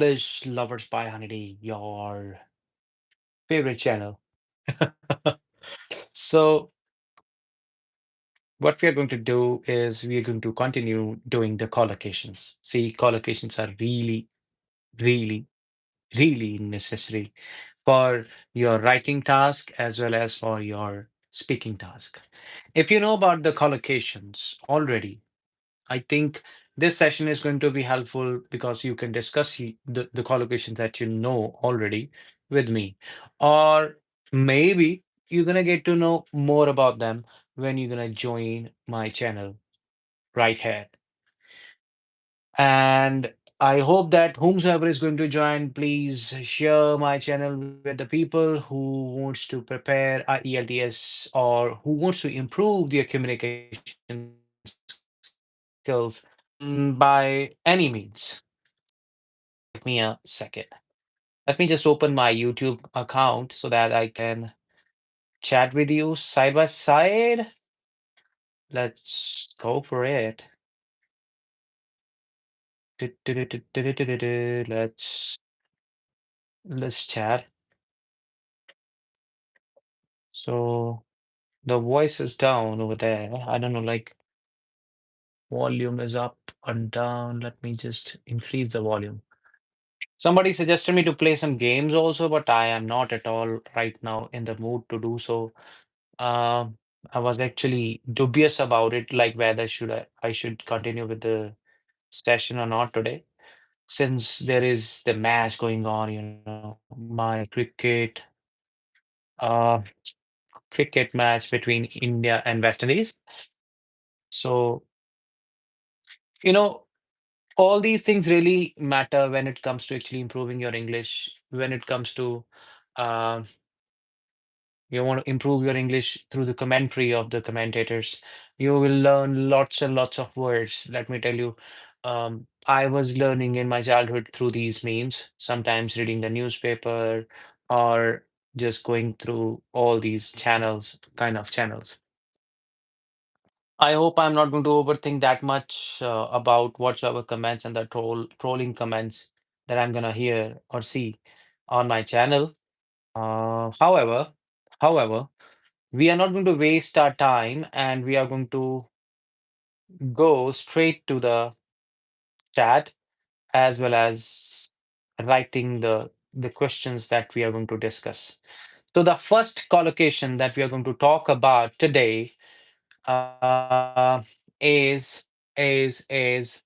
English Lovers by Honeyd, your favorite channel. So, what we are going to do is we are going to continue doing the collocations. See, collocations are really, really necessary for your writing task as well as for your speaking task. If you know about the collocations already, I think this session is going to be helpful because you can discuss the collocations that you know already with me. Or maybe you're going to get to know more about them when you're going to join my channel right here. And I hope that whomsoever is going to join, please share my channel with the people who wants to prepare IELTS or who wants to improve their communication skills by any means. Give me a second. Let me just open my YouTube account so that I can chat with you side by side. Let's go for it. Let's chat. So the voice is down over there. I don't know, like volume is up and down. Let me just increase the volume. Somebody suggested me to play some games also, but I am not at all right now in the mood to do so. Um, I was actually dubious about it, like whether I should continue with the session or not today, since there is the match going on, my uh cricket match between India and West Indies. So, you know, all these things really matter when it comes to actually improving your English, when it comes to uh, you want to improve your English through the commentary of the commentators. You will learn lots and lots of words. Let me tell you, I was learning in my childhood through these means, sometimes reading the newspaper or just going through all these channels, kind of channels. I hope I'm not going to overthink that much about whatsoever comments and the trolling comments that I'm gonna hear or see on my channel. However, however, we are not going to waste our time and we are going to go straight to the chat as well as writing the questions that we are going to discuss. So the first collocation that we are going to talk about today uh, is is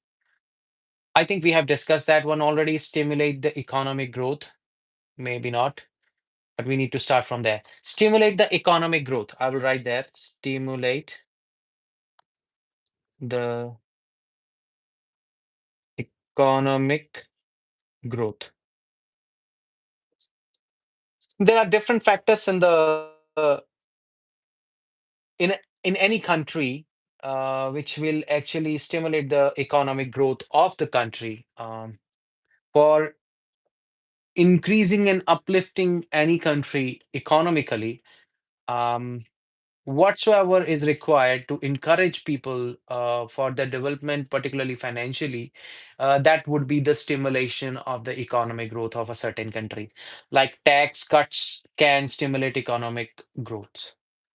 I think we have discussed that one already. Stimulate the economic growth. Maybe not, but we need to start from there. Stimulate the economic growth. I will write there. Stimulate the economic growth. There are different factors in in any country which will actually stimulate the economic growth of the country. For increasing and uplifting any country economically, um, whatsoever is required to encourage people for their development, particularly financially, that would be the stimulation of the economic growth of a certain country. Like tax cuts can stimulate economic growth.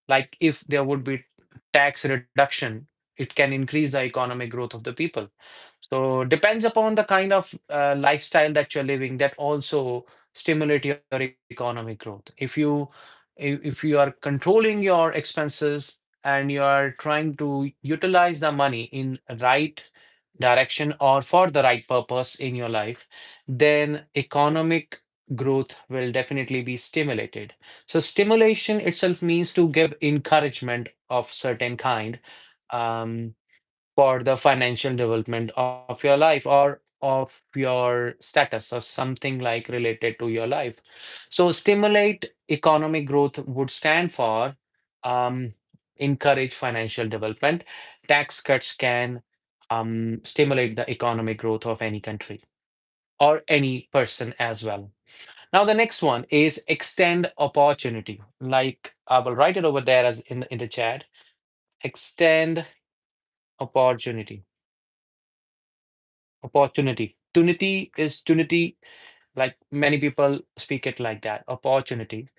Like if there would be tax reduction, it can increase the economic growth of the people. So depends upon the kind of lifestyle that you're living that also stimulate your economic growth. If you are controlling your expenses and you are trying to utilize the money in right direction or for the right purpose in your life, then economic growth will definitely be stimulated. So stimulation itself means to give encouragement of certain kind. Um, for the financial development of your life or of your status or something like related to your life. So, stimulate economic growth would stand for um, encourage financial development. Tax cuts can stimulate the economic growth of any country or any person as well. Now, the next one is extend opportunity. Like I will write it over there as in the chat. Extend opportunity. Opportunity. opportunity is tunity, like many people speak it like that. Opportunity.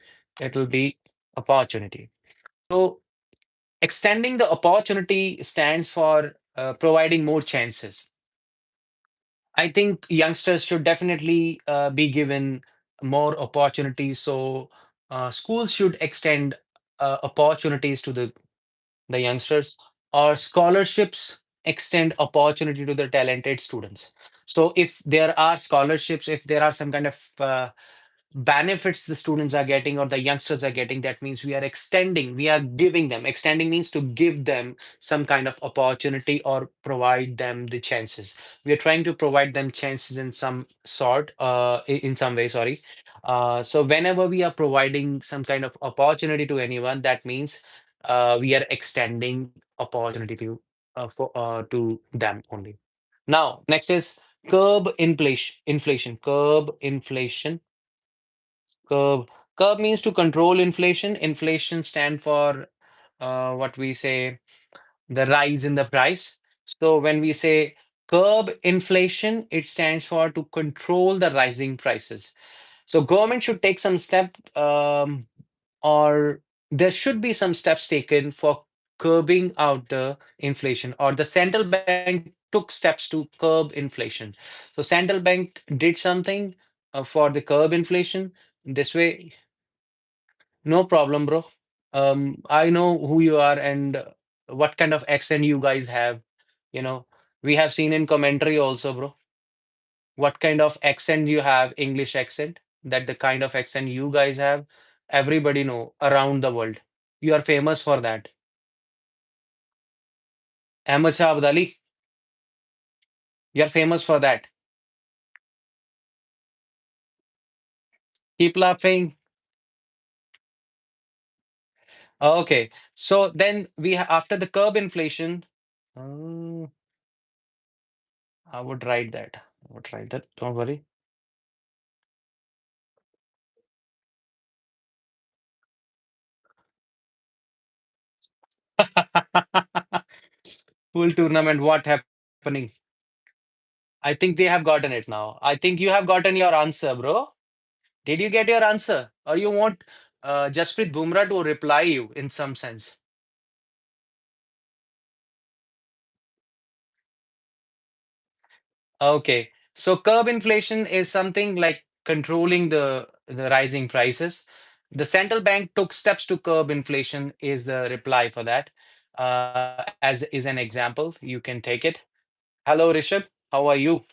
It will be opportunity. So extending the opportunity stands for providing more chances. I think youngsters should definitely be given more opportunities. So schools should extend opportunities to the youngsters, or scholarships extend opportunity to the talented students. So if there are scholarships, if there are some kind of benefits the students are getting or the youngsters are getting, that means we are extending, we are giving them. Extending means to give them some kind of opportunity or provide them the chances. We are trying to provide them chances in some sort, in some way, sorry. So whenever we are providing some kind of opportunity to anyone, that means we are extending opportunity to them only. Now, next is curb inflation. Curb inflation. Curb. Curb means to control inflation. Inflation stand for what we say, the rise in the price. So when we say curb inflation, it stands for to control the rising prices. So government should take some step, or there should be some steps taken for curbing out the inflation, or the central bank took steps to curb inflation. So central bank did something for the curb inflation. This way, no problem, bro. I know who you are and what kind of accent you guys have. You know, we have seen in commentary also, bro. What kind of accent you have, English accent, that the kind of accent you guys have, everybody know around the world. You are famous for that. Ahmad Shah Abdali, you're famous for that. Keep laughing. Okay, so then after the curb inflation, uh, I would write that. I would write that. Don't worry. Full tournament, what happening? I think they have gotten it now. I think you have gotten your answer, bro. Did you get your answer? Or you want Jasprit Bumrah to reply you in some sense? Okay. So curb inflation is something like controlling the rising prices. The central bank took steps to curb inflation is the reply for that. As is an example, you can take it. Hello, Rishabh. How are you?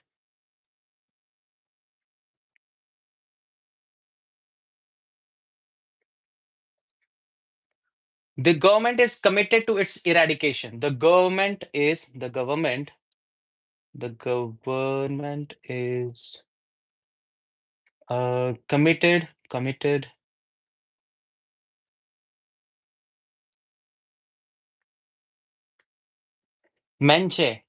The government is committed to its eradication. The government is committed. Menche.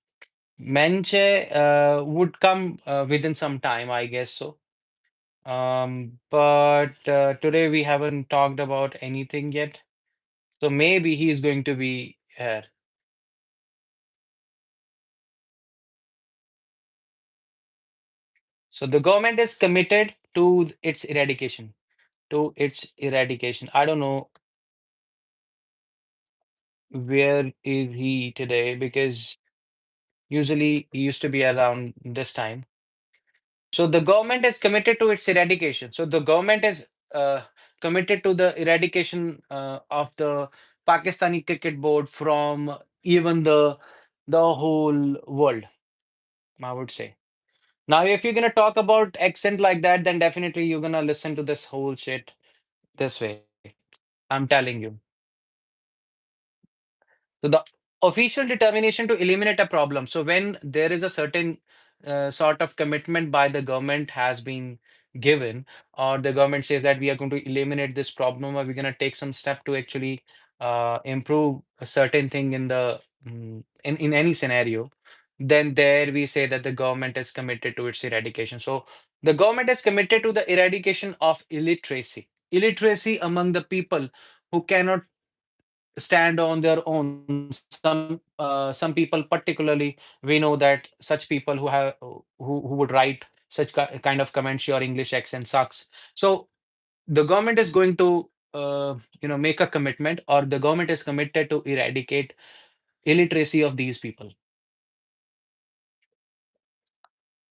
Menche would come within some time, I guess so. But today we haven't talked about anything yet. So maybe he is going to be here. So the government is committed to its eradication. To its eradication. I don't know where is he today, because usually he used to be around this time. So the government is committed to its eradication. So the government is committed to the eradication of the Pakistani cricket board from even the whole world, I would say. Now, if you're gonna talk about accent like that, then definitely you're gonna listen to this whole shit this way. I'm telling you. So the official determination to eliminate a problem. So when there is a certain sort of commitment by the government has been given, or the government says that we are going to eliminate this problem, or we're going to take some step to actually improve a certain thing in in any scenario, then there we say that the government is committed to its eradication. So the government is committed to the eradication of illiteracy. Illiteracy among the people who cannot stand on their own. Some people, particularly, we know that such people who would write such kind of comments, your English accent sucks. So the government is going to make a commitment, or the government is committed to eradicate illiteracy of these people.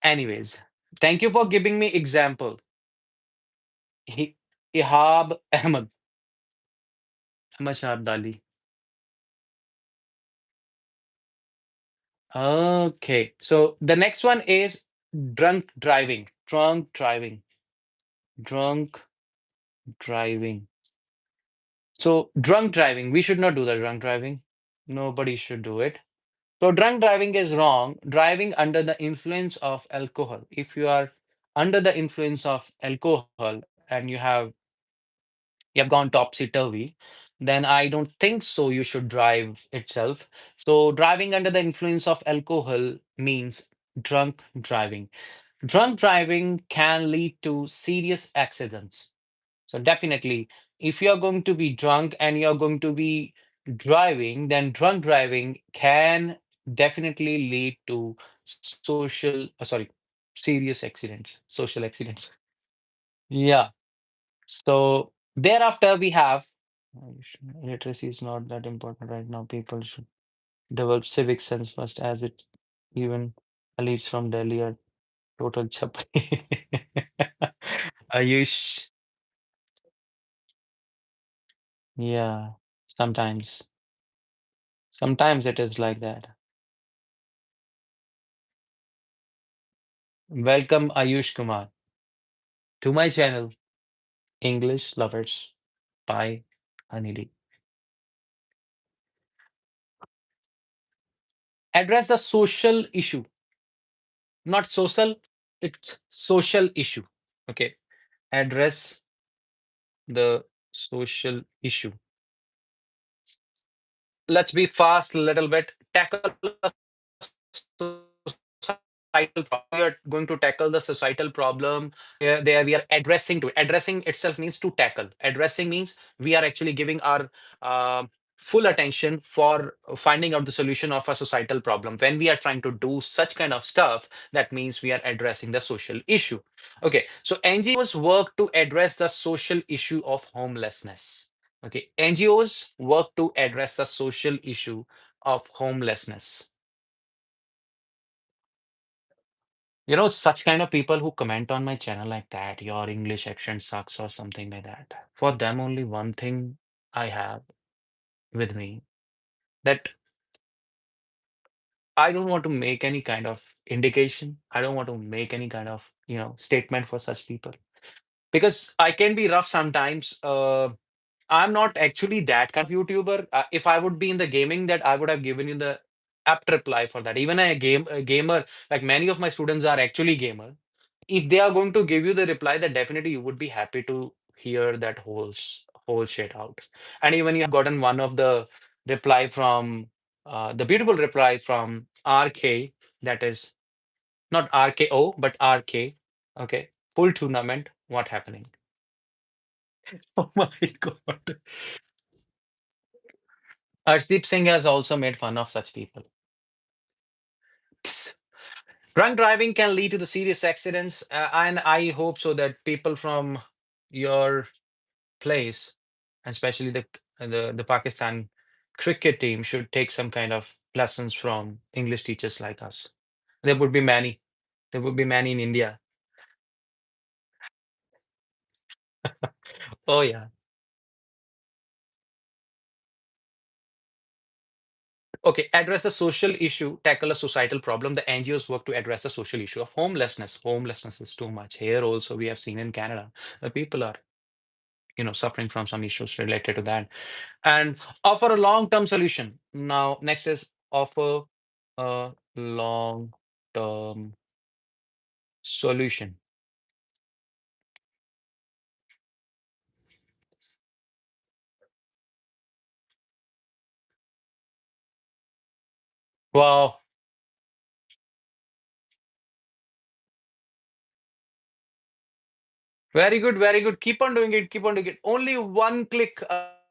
Anyways, thank you for giving me example. Hi- Ihab Ahmed, Ahmad Shah Abdali. Okay, so the next one is drunk driving. Drunk driving. So drunk driving, we should not do the drunk driving. Nobody should do it. So drunk driving is wrong. Driving under the influence of alcohol. If you are under the influence of alcohol and you have gone topsy-turvy, then I don't think so you should drive itself. So driving under the influence of alcohol means drunk driving. Drunk driving can lead to serious accidents. So definitely, if you're going to be drunk and you're going to be driving, then drunk driving can definitely lead to serious accidents, social accidents. Yeah. So thereafter we have literacy is not that important right now. People should develop civic sense first, as it even leads from Delhi are total chapri. Ayush, yeah, sometimes. Sometimes it is like that. Welcome, Ayush Kumar, to my channel, English Lovers by Honeyd. Address the social issue, not social, it's social issue. Okay. Address the social issue. Let's be fast a little bit. Tackle a societal problem. We are going to tackle the societal problem. There we are addressing to it. Addressing itself means to tackle. Addressing means we are actually giving our uh, full attention for finding out the solution of a societal problem. When we are trying to do such kind of stuff, that means we are addressing the social issue. Okay, so NGOs work to address the social issue of homelessness. Okay, NGOs work to address the social issue of homelessness. Such kind of people who comment on my channel like that, your English accent sucks or something like that. For them, only one thing I have with me, that I don't want to make any kind of indication. I don't want to make any kind of, statement for such people, because I can be rough sometimes. I'm not actually that kind of YouTuber. If I would be in the gaming, that I would have given you the apt reply for that. Even a gamer, like many of my students are actually gamer. If they are going to give you the reply, that definitely you would be happy to hear that whole shit out. And even you have gotten one of the reply from the beautiful reply from RK, that is not RKO, but RK. Okay, full tournament. What happening? Oh my God. Arshdeep Singh has also made fun of such people. Tss. Drunk driving can lead to the serious accidents, and I hope so that people from your place, especially the Pakistan cricket team, should take some kind of lessons from English teachers like us. There would be many. There would be many in India. Oh yeah. Okay, address a social issue, tackle a societal problem. The NGOs work to address the social issue of homelessness. Homelessness is too much. Here also we have seen in Canada, the people are suffering from some issues related to that, and offer a long-term solution. Now, next is offer a long-term solution. Wow, very good, very good. Keep on doing it. Keep on doing it. Only one click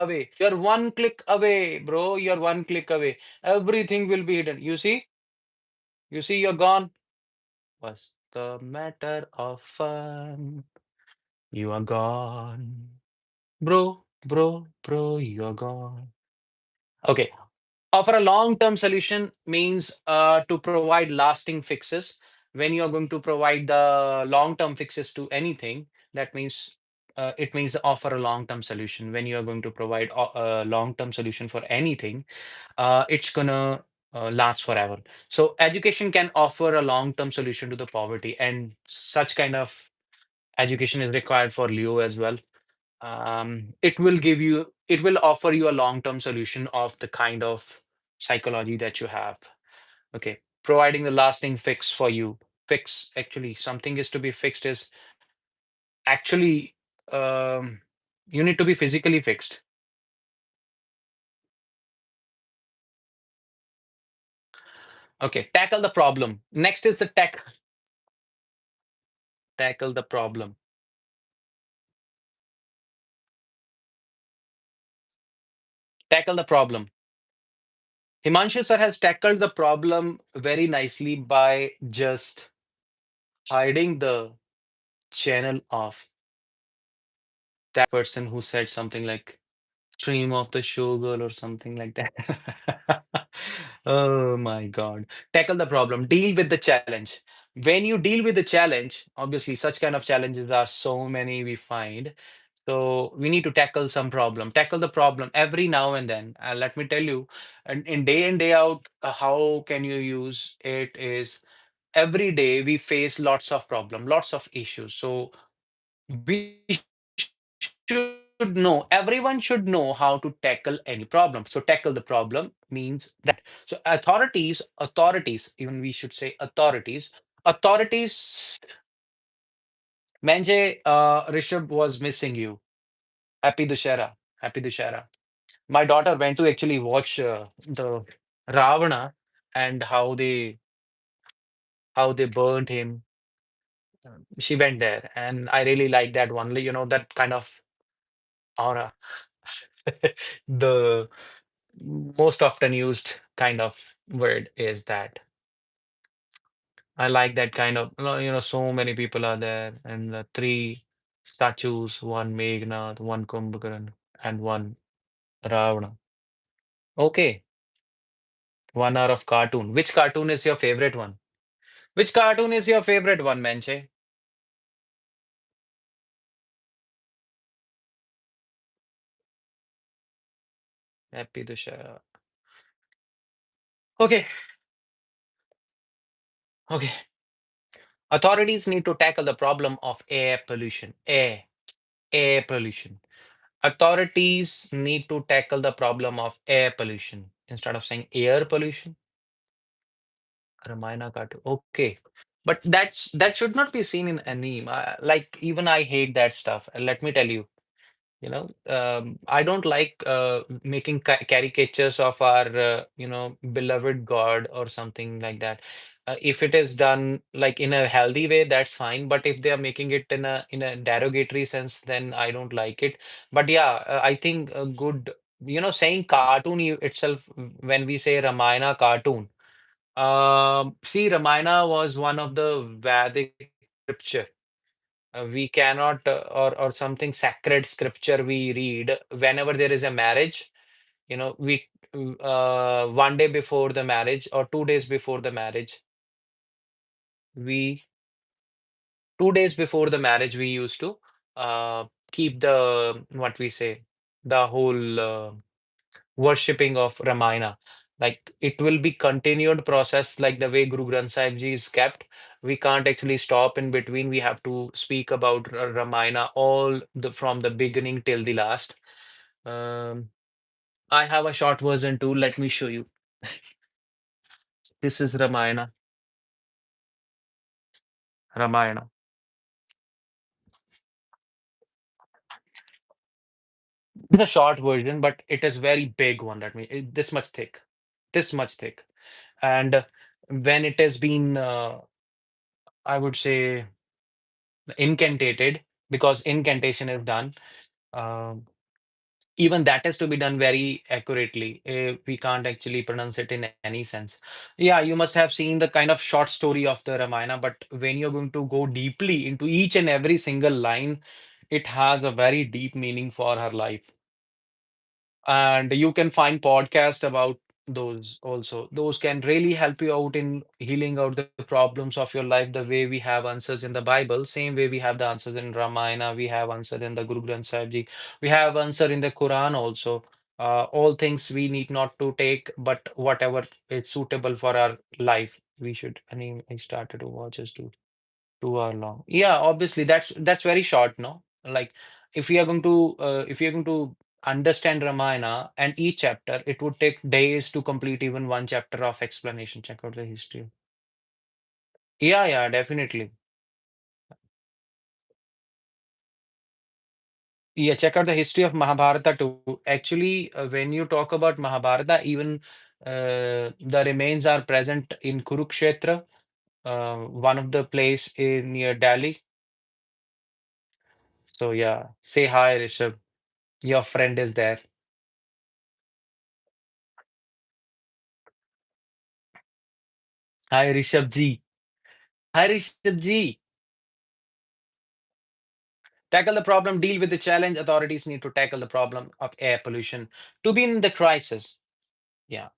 away. You're one click away, bro. You're one click away. Everything will be hidden. You see, you're gone. Was the matter of fun? You are gone. Bro, you're gone. Okay. Offer a long-term solution means to provide lasting fixes. When you are going to provide the long-term fixes to anything, that means it means offer a long-term solution. When you are going to provide a long-term solution for anything, it's gonna last forever. So education can offer a long-term solution to the poverty, and such kind of education is required for Leo as well. It will offer you a long-term solution of the kind of psychology that you have. Okay, providing the lasting fix for you. Fix, actually, something is to be fixed is actually, um, you need to be physically fixed. Okay, tackle the problem. Next is the tackle the problem. Tackle the problem. Himanshu sir has tackled the problem very nicely by just hiding the channel of that person who said something like stream of the showgirl or something like that. Oh my God. Tackle the problem, deal with the challenge. When you deal with the challenge, obviously, such kind of challenges are so many we find. So we need to tackle some problem, tackle the problem every now and then. And let me tell you, and in day in, day out, how can you use it is every day we face lots of problem, lots of issues. So we should know, everyone should know how to tackle any problem. So tackle the problem means that. So authorities, even we should say authorities, Manje, Rishabh was missing you. Happy Dussehra. Happy Dussehra. My daughter went to actually watch the Ravana and how they burned him. She went there, and I really like that one. That kind of aura. The most often used kind of word is that. I like that kind of, so many people are there, and the three statues, one Meghnad, one Kumbhakarna, and one Ravana. Okay, 1 hour of cartoon. Which cartoon is your favorite one? Which cartoon is your favorite one, Menche? Happy Dussehra. Okay, okay. Authorities need to tackle the problem of air pollution. Air pollution. Authorities need to tackle the problem of air pollution. Instead of saying air pollution, Ramayana cartoon. Okay. But that should not be seen in anime. Like even I hate that stuff. And let me tell you, I don't like making caricatures of our beloved god or something like that. If it is done like in a healthy way, that's fine, but if they are making it in a derogatory sense, then I don't like it. But yeah, I think a good, saying cartoon itself, when we say Ramayana cartoon, see, Ramayana was one of the Vedic scripture. We cannot, or something sacred scripture we read whenever there is a marriage. We 1 day before the marriage or 2 days before the marriage, we 2 days before the marriage we used to keep the what we say the whole worshipping of Ramayana. Like it will be continued process like the way Guru Granth Sahib Ji is kept. We can't actually stop in between. We have to speak about Ramayana all the from the beginning till the last. Um, I have a short version too. Let me show you. This is Ramayana. Ramayana. It's a short version, but it is very big one. This much thick, this much thick, and when it has been, I would say, incantated because incantation is done. Um, Even that is to be done very accurately. We can't actually pronounce it in any sense. Yeah, you must have seen the kind of short story of the Ramayana, but when you're going to go deeply into each and every single line, it has a very deep meaning for her life. And you can find podcasts about those also. Those can really help you out in healing out the problems of your life, the way we have answers in the Bible, same way we have the answers in Ramayana, we have answer in the Guru Granth Sahib Ji, we have answer in the Quran also. All things we need not to take, but whatever is suitable for our life, we should. I mean, I started to watch us too. 2 hour long. Yeah, obviously that's very short, no? Like if we are going to understand Ramayana and each chapter, it would take days to complete even one chapter of explanation. Check out the history. Yeah, yeah, definitely. Yeah, check out the history of Mahabharata too. Actually, when you talk about Mahabharata, even the remains are present in Kurukshetra, one of the place in near Delhi. So yeah, say hi, Rishabh. Your friend is there. Hi, Rishabh ji. Hi, Rishabh ji. Tackle the problem, deal with the challenge. Authorities need to tackle the problem of air pollution. To be in the crisis. Yeah,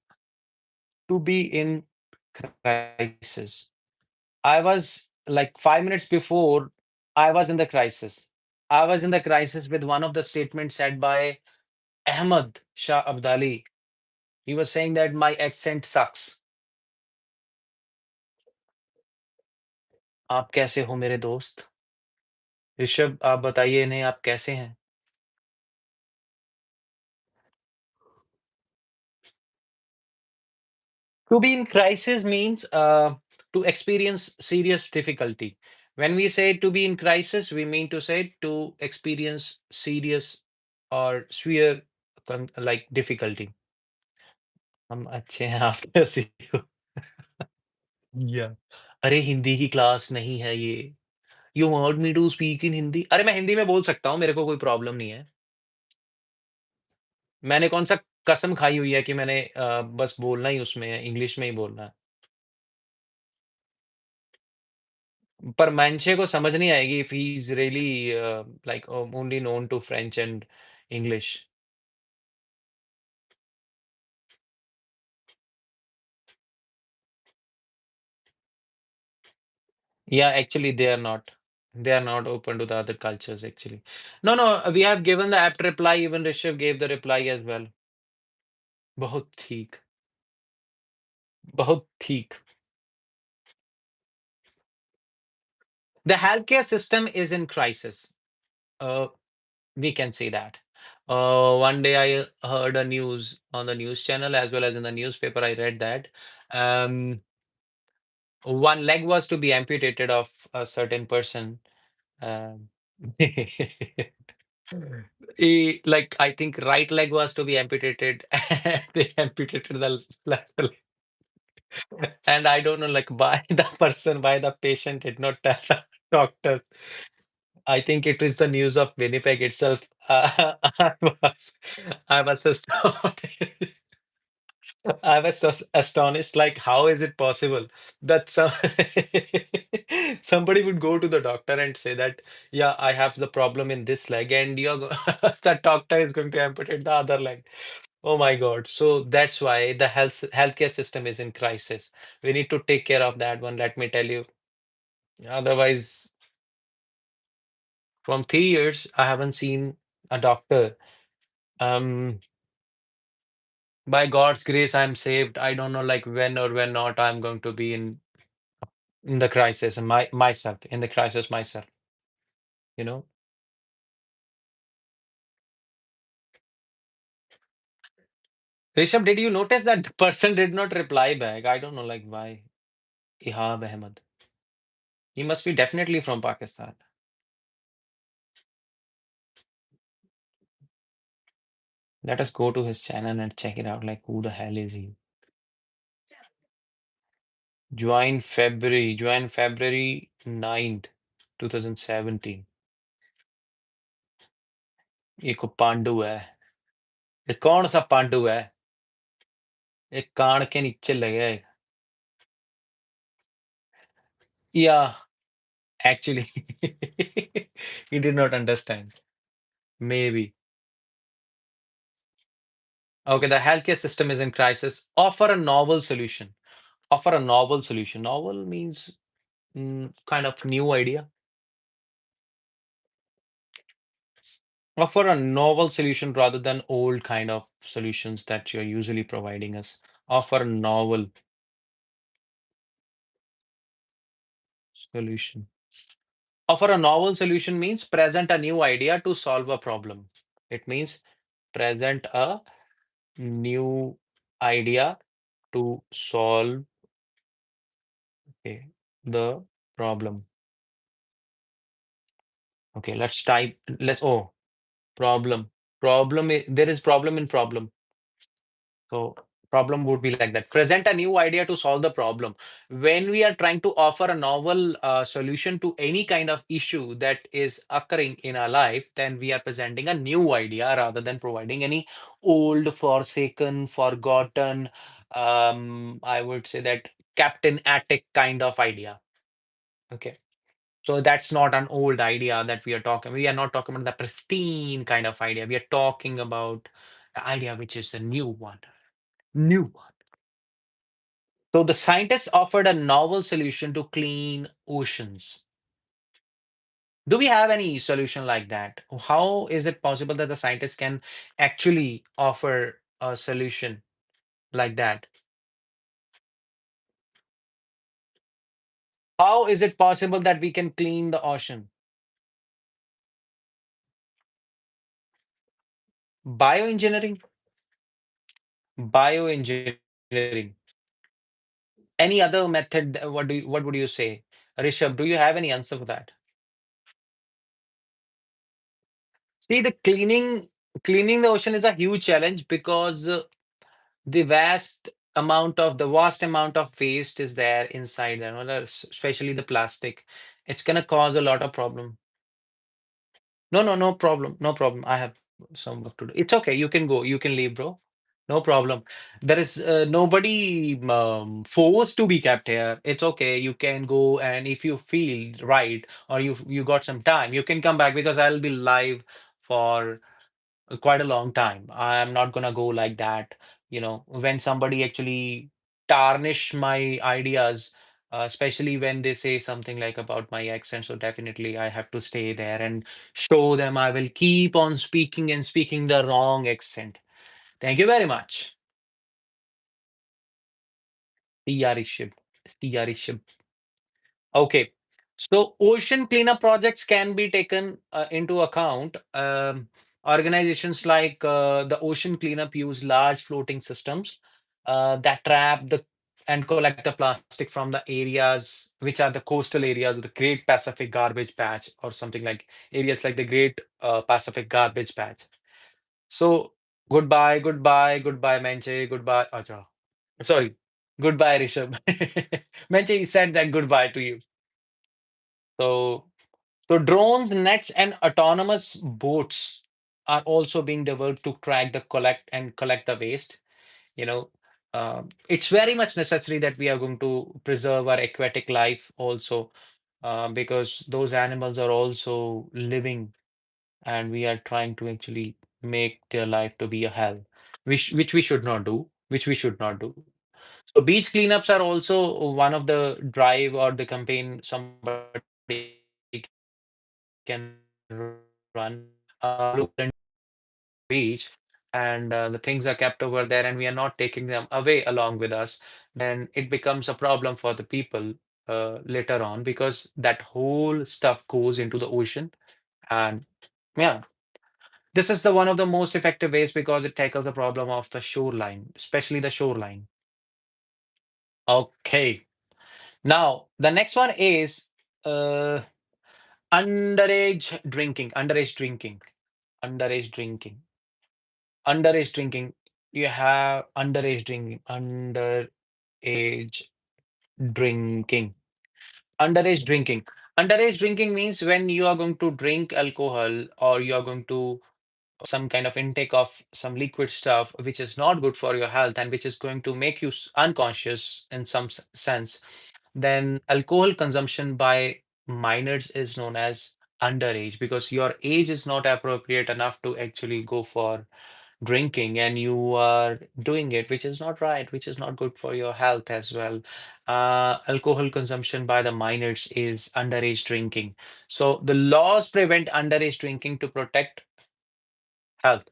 to be in crisis. I was like 5 minutes before, I was in the crisis. I was in the crisis with one of the statements said by Ahmad Shah Abdali. He was saying that my accent sucks. आप कैसे हो मेरे दोस्त? ऋषभ, आप बताइए इन्हें आप कैसे हैं? To be in crisis means to experience serious difficulty. When we say to be in crisis, we mean to say to experience serious or severe like difficulty. हम अच्छे हैं आप कैसे हो? या अरे हिंदी की क्लास नहीं है ये। You want me to speak in Hindi? अरे मैं हिंदी में बोल सकता हूँ, मेरे को कोई प्रॉब्लम नहीं है। मैंने कौन सा कसम खाई हुई है कि मैंने बस बोलना ही उसमें है, इंग्लिश में ही बोलना है। पर मंशे को समझ नहीं आएगी if he is really like only known to French and English. Yeah, actually they are not. They are not open to the other cultures actually. No, no, we have given the apt reply, even Rishabh gave the reply as well. बहुत ठीक, बहुत ठीक. The healthcare system is in crisis. Uh, we can say that. One day I heard a news on the news channel as well as in the newspaper. I read that one leg was to be amputated of a certain person. Um, like I think right leg was to be amputated, and they amputated the left leg. And I don't know, like why the person, why the patient did not tell the doctor. I think it is the news of Winnipeg itself. I was astonished. I was just astonished, like, how is it possible that somebody would go to the doctor and say that, yeah, I have the problem in this leg, and the doctor is going to amputate the other leg. Oh my God. So that's why the healthcare system is in crisis. We need to take care of that one, let me tell you. Otherwise, from 3 years, I haven't seen a doctor. Um, by God's grace, I'm saved. I don't know like when or when not I'm going to be in the crisis and myself in the crisis myself, you know. Rishabh, did you notice that the person did not reply back? I don't know like why. Ihab Ahmed. He must be definitely from Pakistan. Let us go to his channel and check it out. Like who the hell is he? Join February 9th, 2017. ये को पांडु है. ये कौन सा पांडु है? ये कान के नीचे लगे है। Yeah, actually, he did not understand. Maybe. Okay, the healthcare system is in crisis. Offer a novel solution. Offer a novel solution. Novel means kind of new idea. Offer a novel solution rather than old kind of solutions that you're usually providing us. Offer a novel solution. Offer a novel solution means present a new idea to solve a problem. It means present a new idea to solve the problem. Okay, let's type. Problem. There is problem in problem. So problem would be like that. Present a new idea to solve the problem. When we are trying to offer a novel solution to any kind of issue that is occurring in our life, then we are presenting a new idea rather than providing any old, forsaken, forgotten, I would say that Captain Attic kind of idea. Okay. So that's not an old idea that we are talking. We are not talking about the pristine kind of idea. We are talking about the idea which is the new one. New one. So the scientists offered a novel solution to clean oceans. Do we have any solution like that? How is it possible that the scientists can actually offer a solution like that? How is it possible that we can clean the ocean? Bioengineering? Bioengineering. Any other method? What would you say? Rishabh, do you have any answer for that? See, cleaning the ocean is a huge challenge because the vast amount of waste is there inside there, especially the plastic. It's gonna cause a lot of problem. No, no, no problem. No problem. I have some work to do. It's okay. You can go. You can leave, bro. No problem. There is nobody forced to be kept here. It's okay. You can go, and if you feel right or you got some time, you can come back because I'll be live for quite a long time. I am not gonna go like that. When somebody actually tarnish my ideas, especially when they say something like about my accent, so definitely I have to stay there and show them I will keep on speaking and speaking the wrong accent. Thank you very much. CR Ishib. Okay. So ocean cleanup projects can be taken into account. Organizations like the ocean cleanup use large floating systems that trap the and collect the plastic from the areas which are the coastal areas of the Great Pacific Garbage Patch or something like areas like the Great Pacific Garbage Patch. So goodbye, Menche, goodbye, Acha. Sorry, goodbye, Rishabh. Menche said that goodbye to you. So, so drones, nets, and autonomous boats are also being developed to track the collect the waste. You know, it's very much necessary that we are going to preserve our aquatic life also, because those animals are also living, and we are trying to actually make their life to be a hell, which we should not do. Which we should not do. So beach cleanups are also one of the drive or the campaign somebody can run. Local beach, and the things are kept over there, and we are not taking them away along with us, then it becomes a problem for the people later on because that whole stuff goes into the ocean. And yeah, this is the one of the most effective ways because it tackles the problem of the shoreline, especially the shoreline. Okay. Now, the next one is uh, underage drinking, underage drinking, underage drinking. You have underage drinking, underage drinking. Underage drinking means when you are going to drink alcohol or you are going to some kind of intake of some liquid stuff which is not good for your health and which is going to make you unconscious in some sense, then alcohol consumption by minors is known as underage, because your age is not appropriate enough to actually go for drinking, and you are doing it, which is not right, which is not good for your health as well. Alcohol consumption by the minors is underage drinking. So the laws prevent underage drinking to protect health.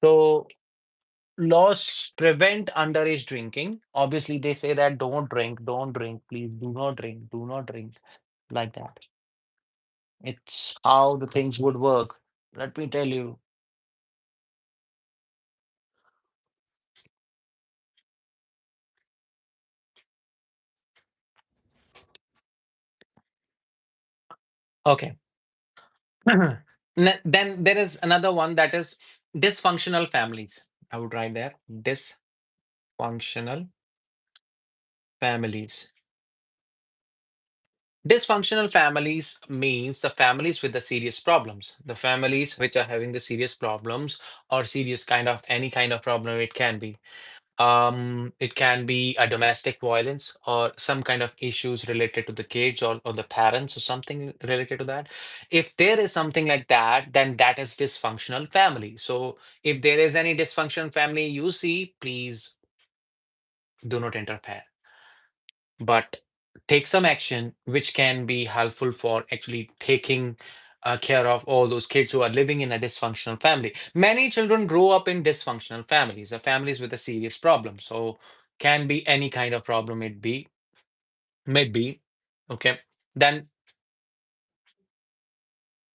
So laws prevent underage drinking. Obviously, they say that don't drink, please do not drink, like that. It's how the things would work. Let me tell you. Okay. Then there is another one, that is dysfunctional families. I would write there, dysfunctional families. Dysfunctional families means the families with the serious problems, the families which are having the serious problems, or serious kind of any kind of problem it can be. It can be a domestic violence or some kind of issues related to the kids, or the parents, or something related to that. If there is something like that, then that is dysfunctional family. So if there is any dysfunctional family you see, please do not interfere, but take some action which can be helpful for actually taking care of all those kids who are living in a dysfunctional family. Many children grow up in dysfunctional families, families with a serious problem. So can be any kind of problem it be, may be. Okay. Then,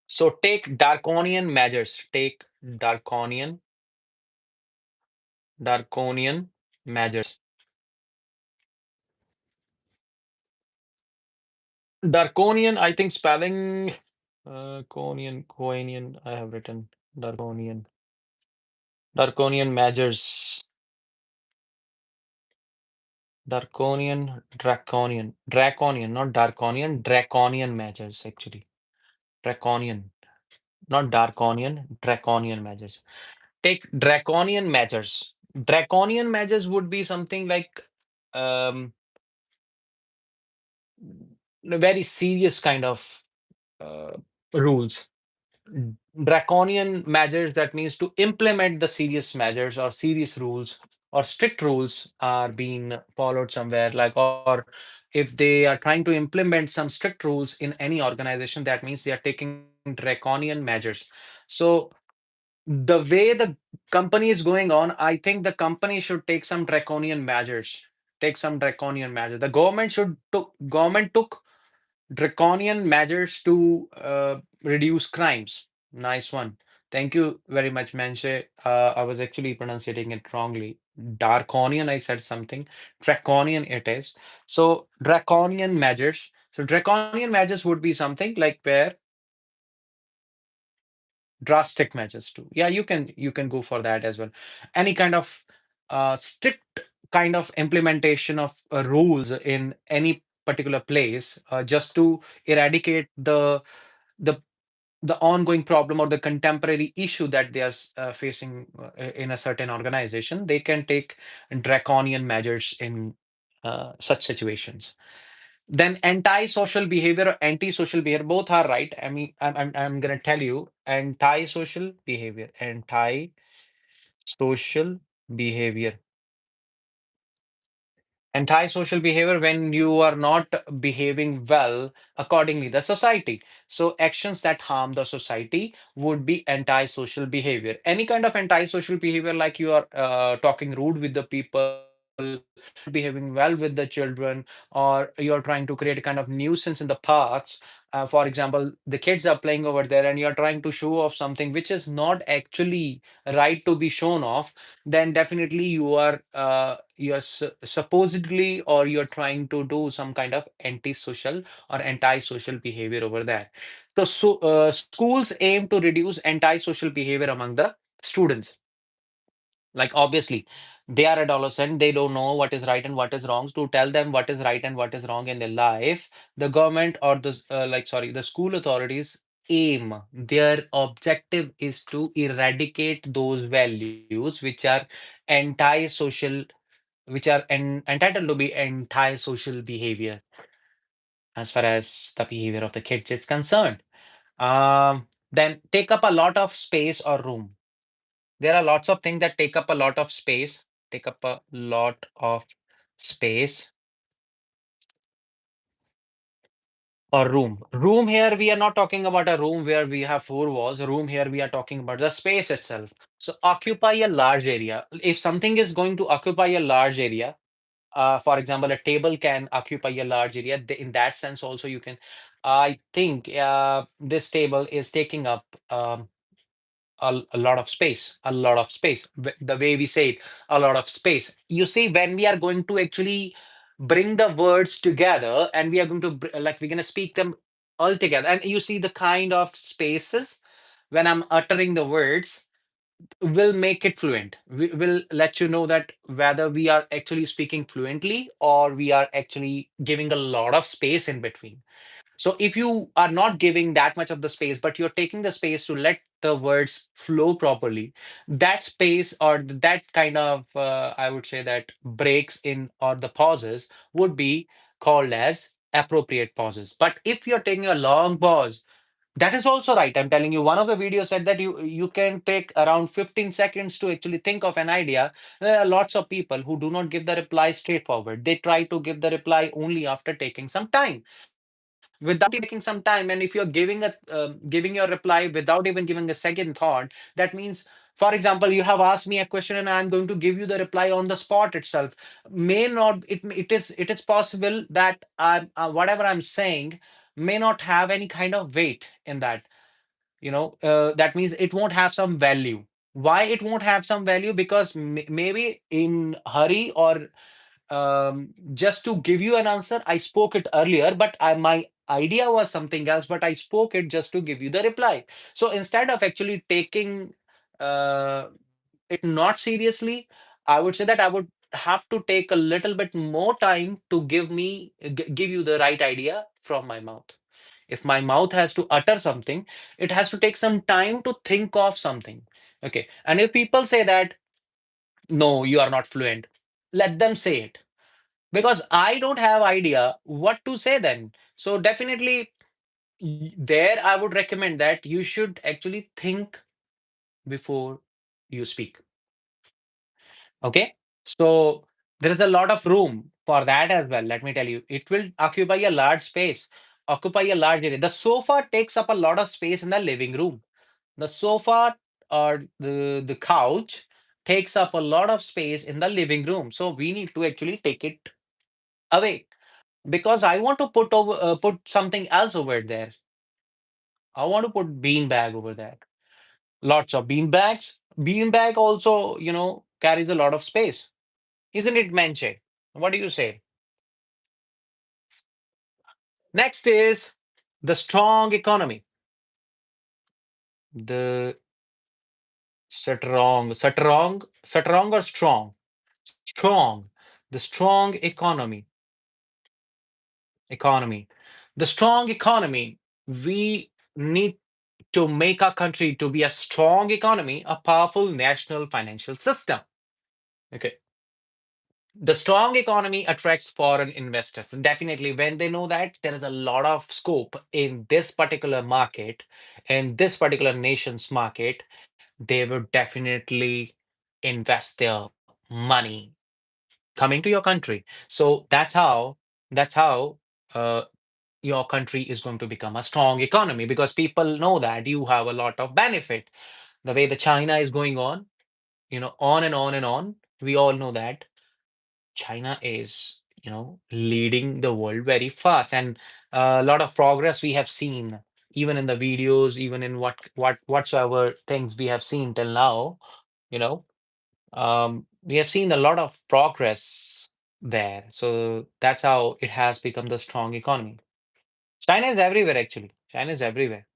so take draconian measures. Take draconian measures. Draconian, I think spelling Conian, I have written Draconian measures. Draconian, not Darkonian, Draconian measures actually. Draconian, not Darkonian, Draconian measures. Take draconian measures. Draconian measures would be something like um, a very serious kind of uh, rules. Draconian measures, that means to implement the serious measures or serious rules or strict rules are being followed somewhere, like, or if they are trying to implement some strict rules in any organization, that means they are taking draconian measures. So the way the company is going on, I think the company should take some draconian measures. Take some draconian measures. The government took draconian measures to reduce crimes. Nice one. Thank you very much, Manche. I was actually pronouncing it wrongly. Darkonian, I said something. Draconian it is. So draconian measures. So draconian measures would be something like where drastic measures too. Yeah, you can go for that as well. Any kind of strict kind of implementation of rules in any particular place, just to eradicate the the ongoing problem or the contemporary issue that they are facing in a certain organization. They can take draconian measures in such situations. Then anti-social behavior or anti-social behavior, both are right. I mean, I'm gonna tell you anti-social behavior, anti-social behavior. Antisocial behavior when you are not behaving well accordingly the society. So actions that harm the society would be antisocial behavior. Any kind of antisocial behavior, like you are talking rude with the people, not behaving well with the children, or you're trying to create a kind of nuisance in the parks. For example, the kids are playing over there and you're trying to show off something which is not actually right to be shown off, then definitely you're supposedly, or you're trying to do some kind of antisocial or anti-social behavior over there. So schools aim to reduce anti-social behavior among the students. Like, obviously, they are adolescent, they don't know what is right and what is wrong. To tell them what is right and what is wrong in their life, the government or the like, sorry, the school authorities aim, their objective is to eradicate those values which are entitled to be anti-social behavior as far as the behavior of the kids is concerned. Then take up a lot of space or room. There are lots of things that take up a lot of space, take up a lot of space or room. Room here, we are not talking about a room where we have four walls. Room here, we are talking about the space itself. So occupy a large area. If something is going to occupy a large area, for example, a table can occupy a large area. In that sense, also you can. I think this table is taking up a lot of space, a lot of space. The way we say it, a lot of space. You see, when we are going to actually bring the words together and we are going to like we're going to speak them all together, and you see the kind of spaces when I'm uttering the words will make it fluent. We will let you know that whether we are actually speaking fluently or we are actually giving a lot of space in between. So if you are not giving that much of the space, but you're taking the space to let the words flow properly, that space or that kind of, I would say that breaks in or the pauses would be called as appropriate pauses. But if you're taking a long pause, that is also right. I'm telling you, one of the videos said that you can take around 15 seconds to actually think of an idea. There are lots of people who do not give the reply straightforward. They try to give the reply only after taking some time. Without even taking some time, and if you're giving your reply without even giving a second thought, that means, for example, you have asked me a question and I'm going to give you the reply on the spot itself. May not it is possible that whatever I'm saying may not have any kind of weight in that. That means it won't have some value. Why it won't have some value? Because maybe in hurry or just to give you an answer, I spoke it earlier, but my idea was something else, but I spoke it just to give you the reply. So instead of actually taking uh, it not seriously, I would say that I would have to take a little bit more time to give you the right idea from my mouth. If my mouth has to utter something, it has to take some time to think of something. Okay. And if people say that, no, you are not fluent, let them say it, because I don't have idea what to say then. So definitely there I would recommend that you should actually think before you speak. Okay. So there is a lot of room for that as well. Let me tell you, it will occupy a large space, occupy a large area. The sofa takes up a lot of space in the living room. The sofa or the couch takes up a lot of space in the living room. So we need to actually take it away because I want to put something else over there. I want to put bean bag over there. Lots of bean bags. Bean bag also, carries a lot of space. Isn't it, Menche? What do you say? Next is the strong economy. The strong or strong? Strong. The strong economy. The strong economy. We need to make our country to be a strong economy, a powerful national financial system. Okay. The strong economy attracts foreign investors. Definitely, when they know that there is a lot of scope in this particular market, in this particular nation's market, they would definitely invest their money coming to your country. So that's how uh, your country is going to become a strong economy because people know that you have a lot of benefit. The way the China is going on, on and on and on. We all know that China is, leading the world very fast, and a lot of progress we have seen, even in the videos, even in whatsoever things we have seen till now. You know, we have seen a lot of progress there. So that's how it has become the strong economy. China is everywhere, actually. China is everywhere.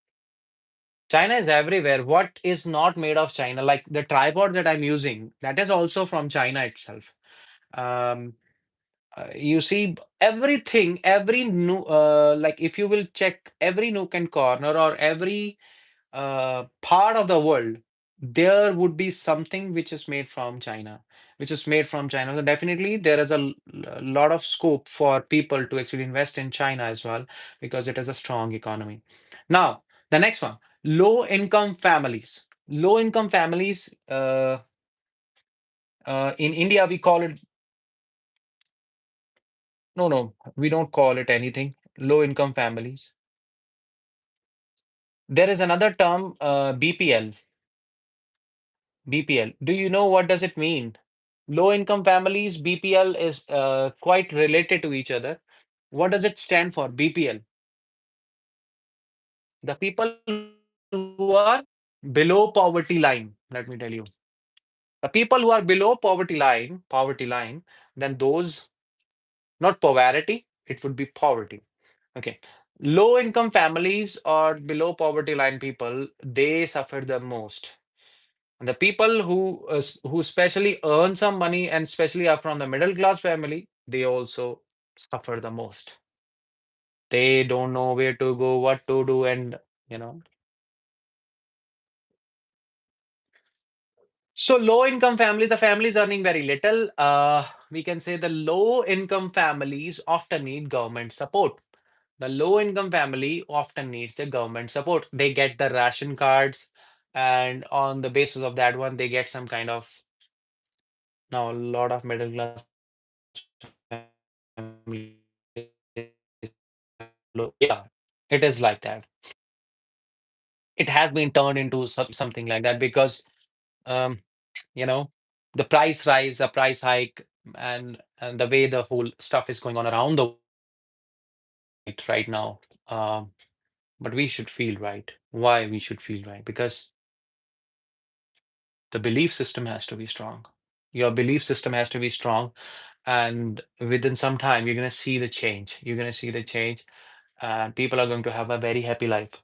China is everywhere. What is not made of China, like the tripod that I'm using, that is also from China itself. Um, You see, everything, like if you will check every nook and corner or every part of the world, there would be something which is made from China, which is made from China. So definitely there is a lot of scope for people to actually invest in China as well because it is a strong economy. Now, the next one, low income families. Low income families, in India, we call it, no, no, we don't call it anything. Low income families. There is another term, BPL. BPL. Do you know what does it mean? Low income families, BPL is quite related to each other. What does it stand for? BPL. The people who are below poverty line, let me tell you. The people who are below poverty line, then those, not poverty, it would be poverty. Okay. Low income families or below poverty line people, they suffer the most. And the people who especially earn some money and especially are from the middle class family, they also suffer the most. They don't know where to go, what to do, and you know. So low income family, the family is earning very little. We can say the low income families often need government support. The low income family often needs the government support. They get the ration cards, and on the basis of that one, they get some kind of, now a lot of middle class families, yeah, it is like that. It has been turned into something like that because um, you know, the price rise, the price hike, and the way the whole stuff is going on around the right now. Um, but we should feel right. Why we should feel right? Because the belief system has to be strong. Your belief system has to be strong, and within some time, you're gonna see the change. You're gonna see the change, and people are going to have a very happy life.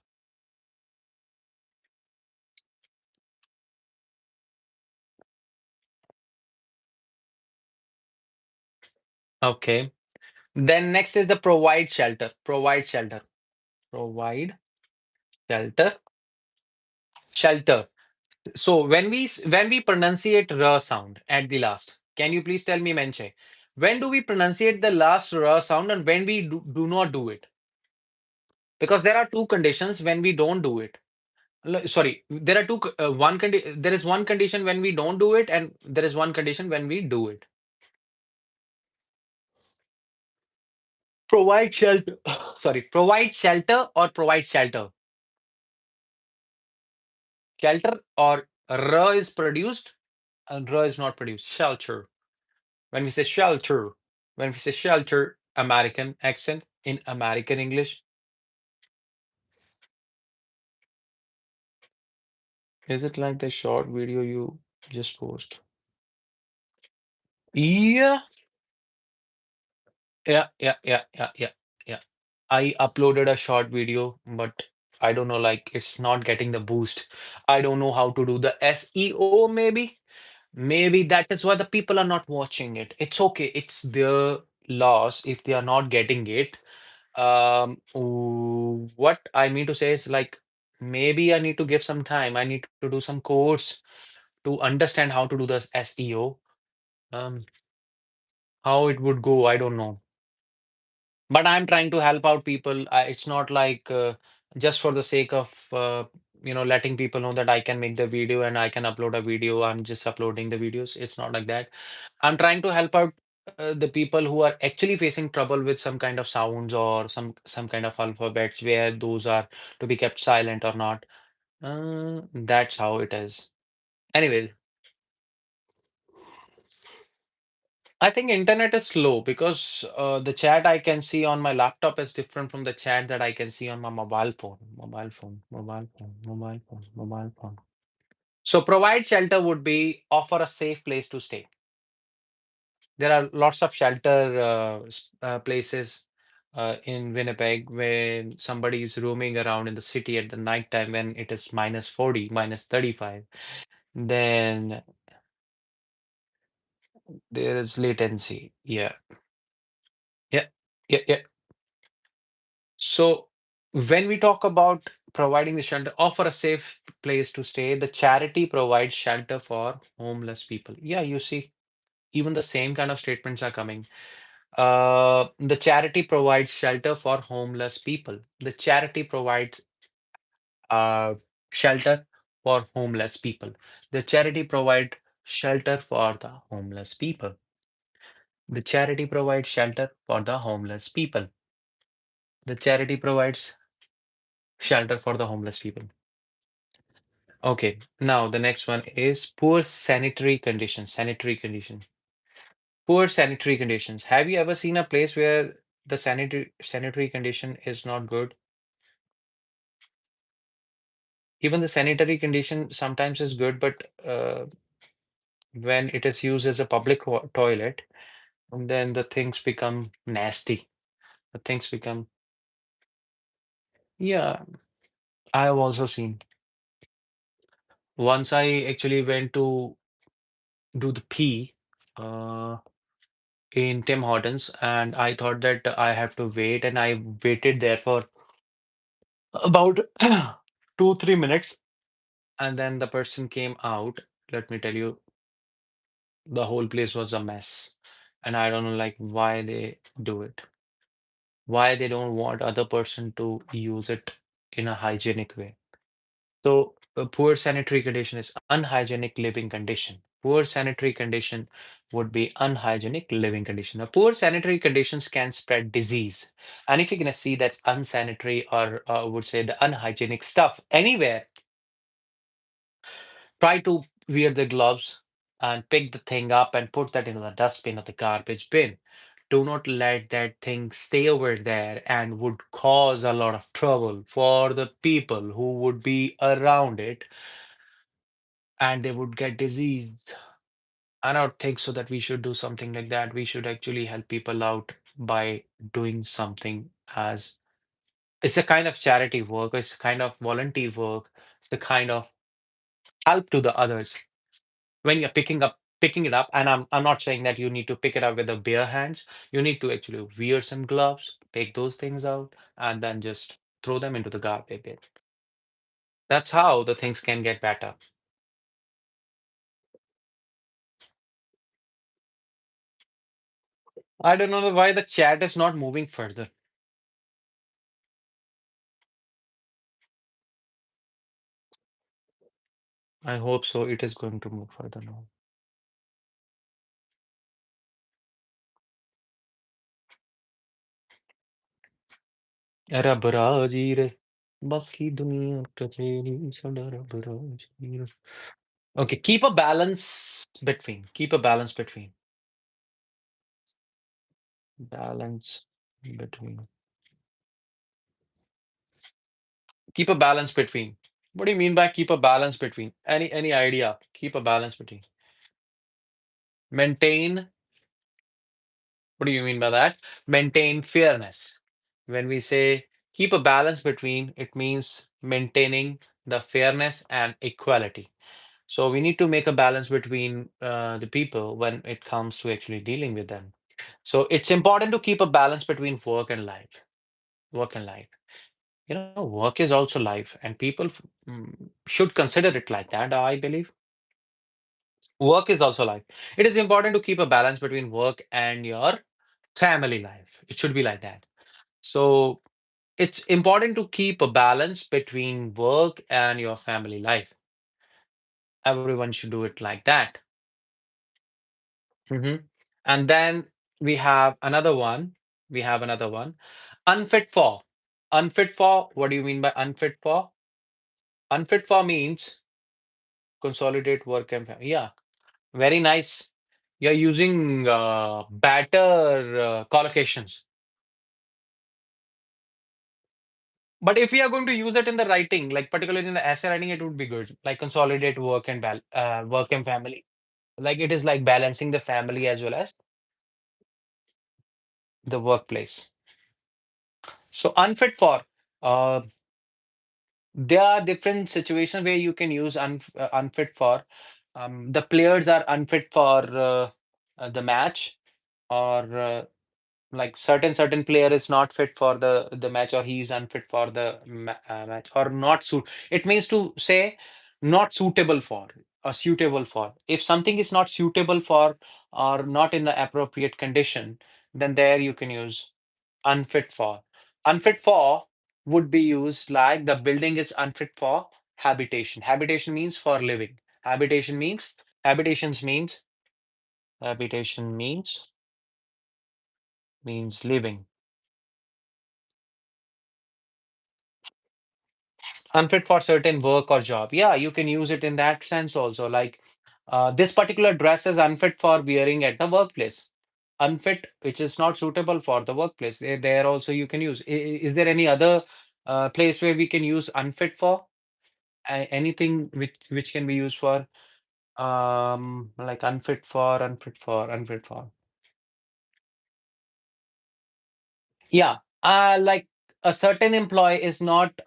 Okay. Then next is the provide shelter. Provide shelter. Provide shelter. Shelter. So when we pronunciate r sound at the last, can you please tell me, Menche, when do we pronunciate the last r sound and when we do not do it? Because there are two conditions when we don't do it. Sorry, there are there is one condition when we don't do it, and there is one condition when we do it. Provide shelter. Sorry, provide shelter or provide shelter. Shelter or r is produced and r is not produced. Shelter. When we say shelter, when we say shelter, American accent in American English, is it like the short video you just post? Yeah, yeah. I uploaded a short video, but I don't know, like it's not getting the boost. I don't know how to do the SEO, maybe. Maybe that is why the people are not watching it. It's okay, it's their loss if they are not getting it. What I mean to say is like maybe I need to give some time. I need to do some course to understand how to do this SEO. Um, how it would go, I don't know. But I'm trying to help out people. It's not like just for the sake of letting people know that I can make the video and I can upload a video. I'm just uploading the videos. It's not like that. I'm trying to help out the people who are actually facing trouble with some kind of sounds or some kind of alphabets where those are to be kept silent or not. That's how it is. Anyways, I think internet is slow because the chat I can see on my laptop is different from the chat that I can see on my mobile phone. Mobile phone. So provide shelter would be offer a safe place to stay. There are lots of shelter places in Winnipeg when somebody is roaming around in the city at the night time when it is -40, -35. Then there is latency. Yeah. Yeah, yeah. So when we talk about providing the shelter, offer a safe place to stay, the charity provides shelter for homeless people. Yeah, you see, even the same kind of statements are coming. The charity provides shelter for homeless people. The charity provides uh, shelter for homeless people. The charity provide shelter for the homeless people. The charity provides shelter for the homeless people. The charity provides shelter for the homeless people. Okay, now the next one is poor sanitary conditions. Sanitary conditions. Poor sanitary conditions. Have you ever seen a place where the sanitary condition is not good? Even the sanitary condition sometimes is good, but when it is used as a public toilet, then the things become nasty. The things become, yeah, I have also seen. Once I actually went to do the pee uh, in Tim Hortons, and I thought that I have to wait, and I waited there for about 2, 3 minutes, and then the person came out. Let me tell you, the whole place was a mess, and I don't know like why they do it. Why they don't want other person to use it in a hygienic way. So poor sanitary condition is unhygienic living condition. Poor sanitary condition would be unhygienic living condition. Now, poor sanitary conditions can spread disease. And if you're going to see that unsanitary or would say the unhygienic stuff anywhere, try to wear the gloves and pick the thing up and put that into the dustbin or the garbage bin. Do not let that thing stay over there and would cause a lot of trouble for the people who would be around it and they would get disease. I don't think so that we should do something like that. We should actually help people out by doing something as it's a kind of charity work, it's a kind of volunteer work, it's a kind of help to the others. When you're picking it up, and I'm not saying that you need to pick it up with the bare hands. You need to actually wear some gloves, take those things out, and then just throw them into the garbage bin. That's how the things can get better. I don't know why the chat is not moving further. I hope so. It is going to move further now. रब राजी रे बाकी दुनिया टचेरी साडा रब राजी रे. Okay, keep a balance balance between keep a balance between. What do you mean by keep a balance between? Any idea? Keep a balance between. Maintain. What do you mean by that? Maintain fairness. When we say keep a balance between, it means maintaining the fairness and equality. So we need to make a balance between the people when it comes to actually dealing with them. So it's important to keep a balance between work and life. Work and life. Work is also life, and people should consider it like that, I believe. Work is also life. It is important to keep a balance between work and your family life. It should be like that. So it's important to keep a balance between work and your family life. Everyone should do it like that. Mhm. And then we have another one. We have another one. Unfit for. Unfit for, what do you mean by unfit for? Unfit for means consolidate work and family. Yeah, very nice. You're using better collocations. But if we are going to use it in the writing, like particularly in the essay writing, it would be good. Like consolidate work and family. Like it is like balancing the family as well as the workplace. So unfit for. Uh, there are different situations where you can use unfit for. The players are unfit for the match, or like certain player is not fit for the match, or he is unfit for the match, or not suit. It means to say not suitable for, or suitable for. If something is not suitable for, or not in the appropriate condition, then there you can use unfit for. Unfit for would be used like the building is unfit for habitation. Habitation means for living. Habitation means habitations means habitation means living. Unfit for certain work or job. Yeah, you can use it in that sense also. Like this particular dress is unfit for wearing at the workplace. Unfit, which is not suitable for the workplace. There also you can use. Is there any other place where we can use unfit for? Anything which can be used for like unfit for, unfit for. Yeah, like a certain employee is not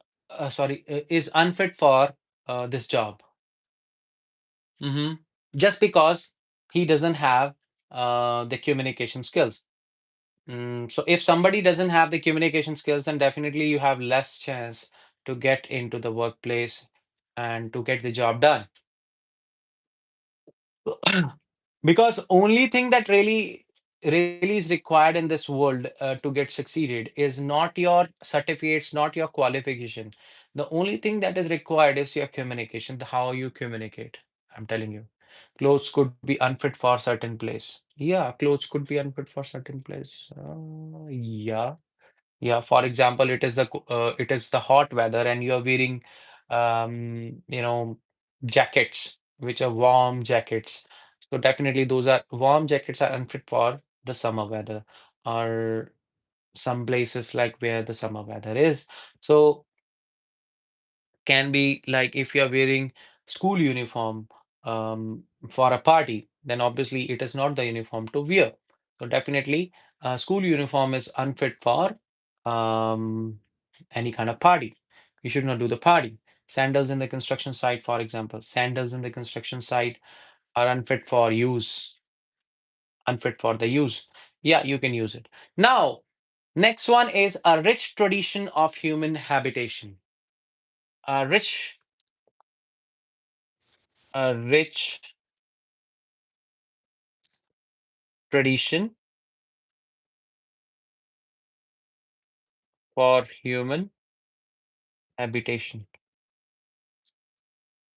is unfit for this job. hmm Just because he doesn't have the communication skills. So if somebody doesn't have the communication skills, then definitely you have less chance to get into the workplace and to get the job done. Because only thing that really is required in this world to get succeeded is not your certificates, not your qualification. The only thing that is required is your communication, how you communicate. I'm telling you, clothes could be unfit for certain place. Yeah, clothes could be unfit for certain place. Yeah. Yeah, for example, it is the hot weather and you're wearing jackets which are warm jackets. So definitely those are warm jackets are unfit for the summer weather, or some places like where the summer weather is. So can be like if you're wearing school uniform for a party, then obviously it is not the uniform to wear. So definitely, school uniform is unfit for um, any kind of party. You should not do the party. Sandals in the construction site, for example, sandals in the construction site are unfit for use, unfit for the use. Yeah, you can use it. Now, next one is a rich tradition of human habitation. A rich tradition for human habitation.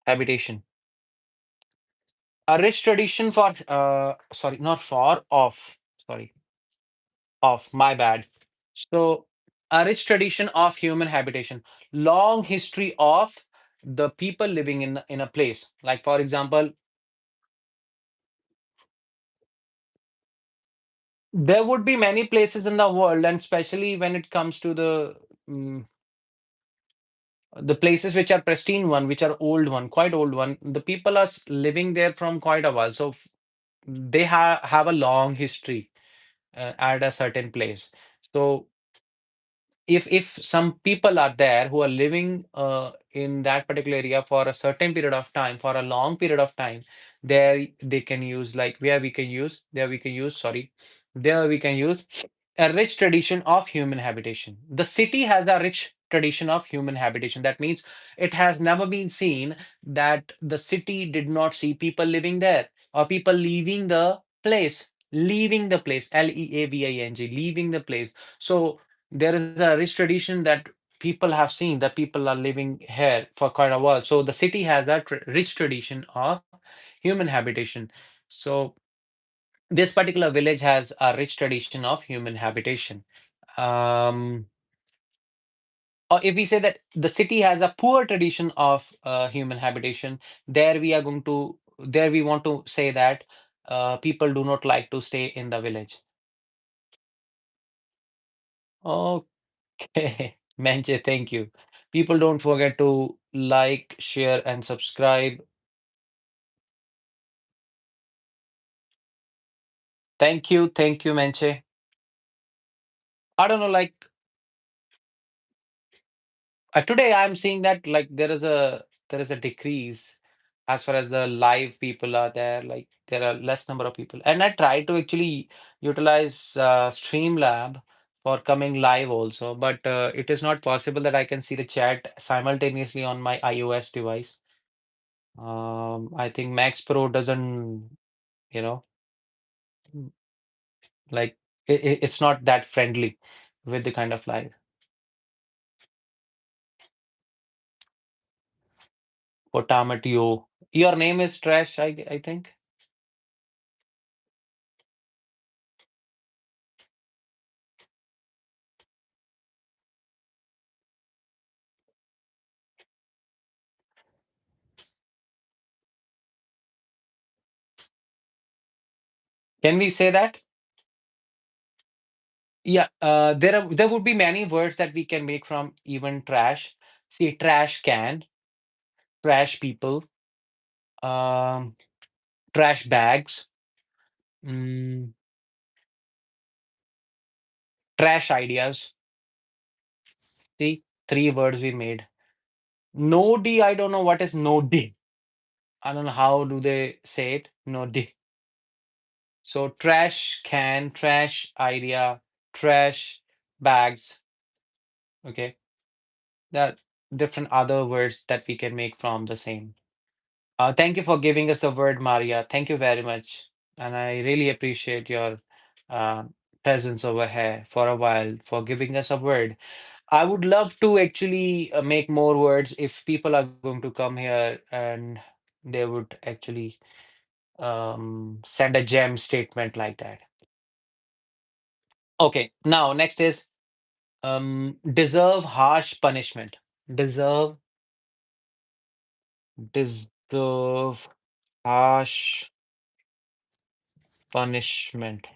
Habitation. A rich tradition for, sorry, not for, sorry, of, my bad. So, a rich tradition of human habitation. Long history of the people living in a place. Like, for example, there would be many places in the world, and especially when it comes to mm, the places which are pristine one, which are old one, quite old one, the people are living there from quite a while. So they have a long history at a certain place. So if some people are there who are living in that particular area for a certain period of time, for a long period of time, there they can use, like where we can use, there we can use, sorry, there we can use a rich tradition of human habitation. The city has a rich tradition of human habitation. That means it has never been seen that the city did not see people living there, or people leaving the place, Leaving, leaving the place. So there is a rich tradition that people have seen that people are living here for quite a while. So the city has that rich tradition of human habitation. So this particular village has a rich tradition of human habitation. Um, or if we say that the city has a poor tradition of human habitation, there we want to say that people do not like to stay in the village. Okay, Manche, thank you. People don't forget to like, share, and subscribe. Thank you, Manche. I don't know, like today I'm seeing that like there is a decrease as far as the live people are there, like there are less number of people. And I try to actually utilize Streamlab for coming live also, but it is not possible that I can see the chat simultaneously on my iOS device. I think Max Pro doesn't, you know, mm, like it's not that friendly with the kind of live. Potamatio. Your name is Trash, I think. Can we say that? Yeah, there would be many words that we can make from even trash. See, trash can, trash people, um, trash bags, mm, trash ideas. See, three words we made. No D, I don't know what is no D. I don't know how do they say it. No D. So trash can, trash idea, trash bags. Okay, there are different other words that we can make from the same. Thank you for giving us the word, Maria. Thank you very much. And I really appreciate your uh, presence over here for a while for giving us a word. I would love to actually make more words if people are going to come here and they would actually send a gem statement like that. Okay, now next is deserve harsh punishment. Deserve, deserve harsh punishment.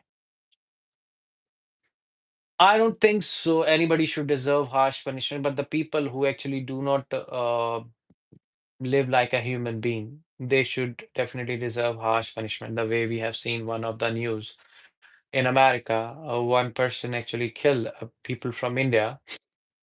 I don't think so. Anybody should deserve harsh punishment, but the people who actually do not live like a human being, they should definitely deserve harsh punishment. The way we have seen one of the news in America, one person actually killed people from India,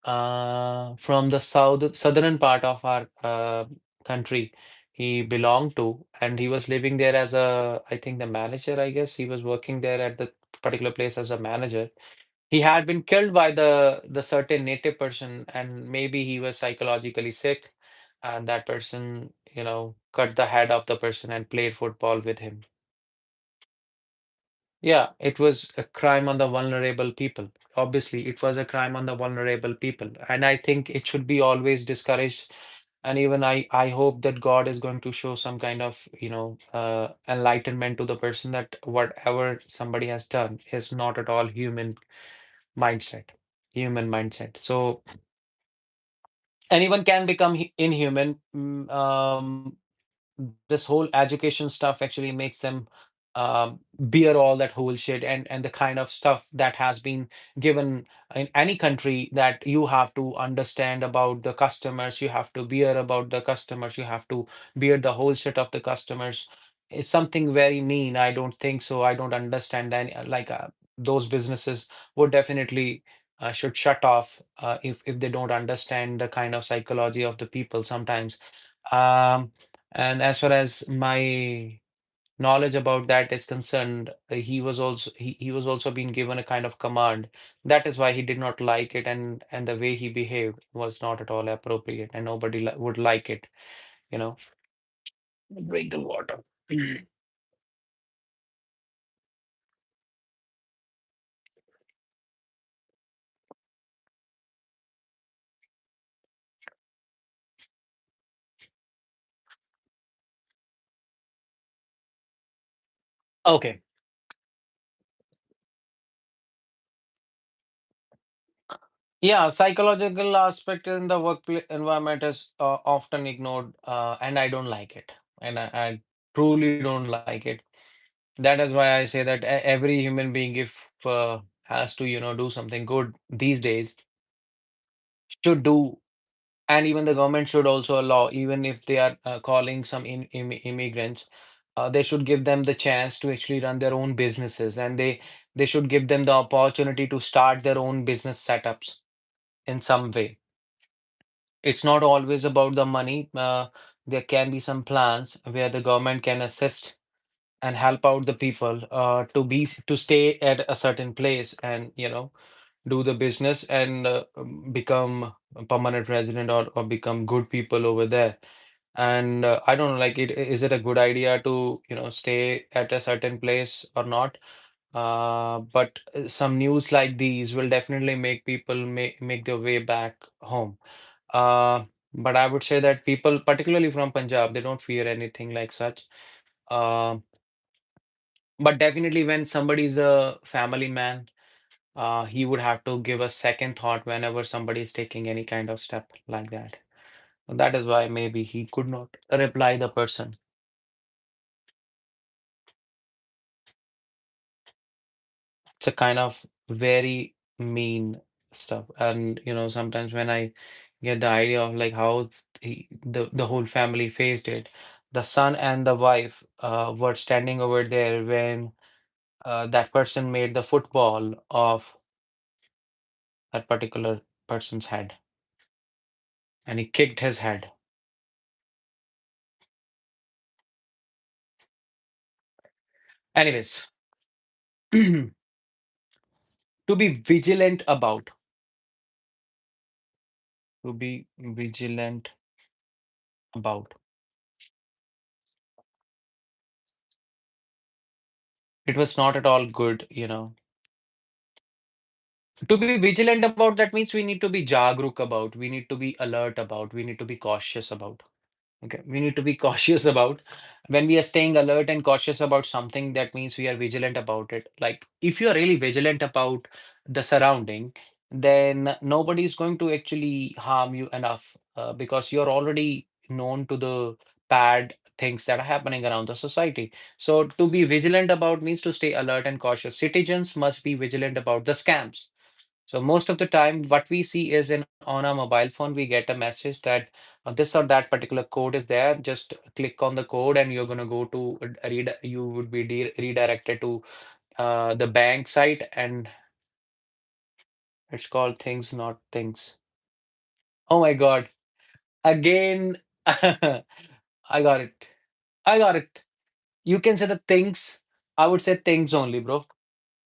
from the southern part of our country. He belonged to, and he was living there as a, I think the manager, I guess he was working there at the particular place as a manager. He had been killed by the certain native person, and maybe he was psychologically sick, and that person, cut the head of the person and played football with him. Yeah, it was a crime on the vulnerable people. Obviously, it was a crime on the vulnerable people, and I think it should be always discouraged. And even I hope that God is going to show some kind of, enlightenment to the person that whatever somebody has done is not at all mindset, human mindset. So anyone can become inhuman. This whole education stuff actually makes them bear all that whole shit, and the kind of stuff that has been given in any country, that you have to understand about the customers, you have to bear about the customers, you have to bear the whole shit of the customers. It's something very mean. I don't think so. I don't understand any, like those businesses would definitely should shut off if they don't understand the kind of psychology of the people sometimes. Um, and as far as my knowledge about that is concerned, he was also being given a kind of command. That is why he did not like it, and the way he behaved was not at all appropriate, and nobody would like it, you know. Drink the water. Okay. Yeah, psychological aspect in the workplace environment is often ignored, and I don't like it. And I truly don't like it. That is why I say that every human being, if has to, do something good these days, should do, and even the government should also allow, even if they are calling some immigrants, they should give them the chance to actually run their own businesses, and they should give them the opportunity to start their own business setups in some way. It's not always about the money. there can be some plans where the government can assist and help out the people to stay at a certain place and do the business and become a permanent resident or become good people over there. And I don't know, like, is it a good idea to stay at a certain place or not? But some news like these will definitely make people make their way back home. But I would say that people, particularly from Punjab, they don't fear anything like such. Uh, but definitely, when somebody is a family man, he would have to give a second thought whenever somebody is taking any kind of step like that. That is why maybe he could not reply the person. It's a kind of very mean stuff. And sometimes when I get the idea of like how the whole family faced it, the son and the wife were standing over there when that person made the football of that particular person's head, and he kicked his head. Anyways, to be vigilant about, to be vigilant about. It was not at all good. To be vigilant about, that means we need to be jagruk about, we need to be alert about, we need to be cautious about. Okay, we need to be cautious about when we are staying alert and cautious about something, that means we are vigilant about it. Like if you are really vigilant about the surrounding, then nobody is going to actually harm you enough because you're already known to the bad things that are happening around the society. So to be vigilant about means to stay alert and cautious. Citizens must be vigilant about the scams. So most of the time, what we see is in on our mobile phone, we get a message that this or that particular code is there. Just click on the code, and you're gonna go to read. You would be redirected to the bank site, and it's called things, not things. Oh my God! Again, I got it. I got it. You can say the things. I would say things only, bro.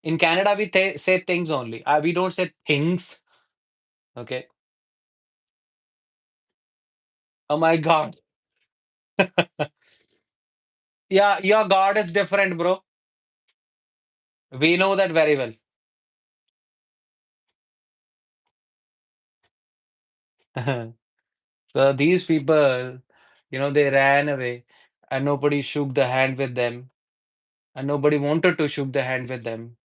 In Canada, we say things only. We don't say things. Okay. Oh my God. Yeah, your God is different, bro. We know that very well. So these people, they ran away and nobody shook the hand with them and nobody wanted to shook the hand with them.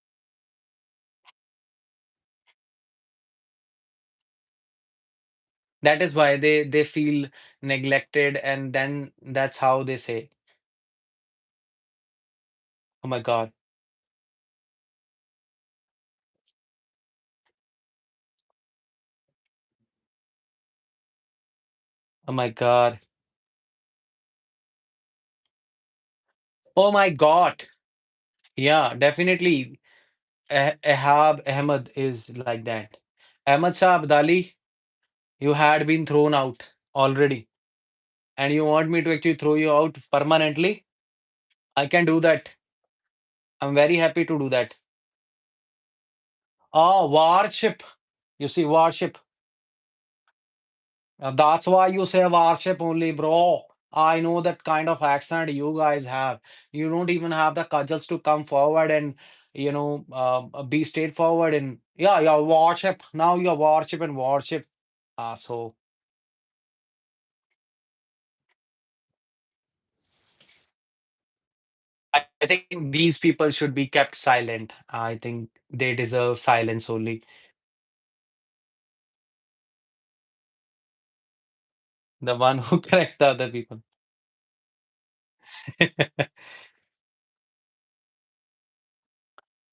That is why they feel neglected, and then that's how they say, "Oh my God, oh my God, oh my God." Yeah, definitely. Ahab Ahmed is like that. Ahmed Shah Abdali, you had been thrown out already, and you want me to actually throw you out permanently? I can do that. I'm very happy to do that. Oh, warship. You see, warship. That's why you say warship only, bro. I know that kind of accent you guys have. You don't even have the cudgels to come forward and, be straightforward and, yeah, yeah, warship. Now you're warship and warship. So I think these people should be kept silent. I think they deserve silence only. The one who corrects the other people.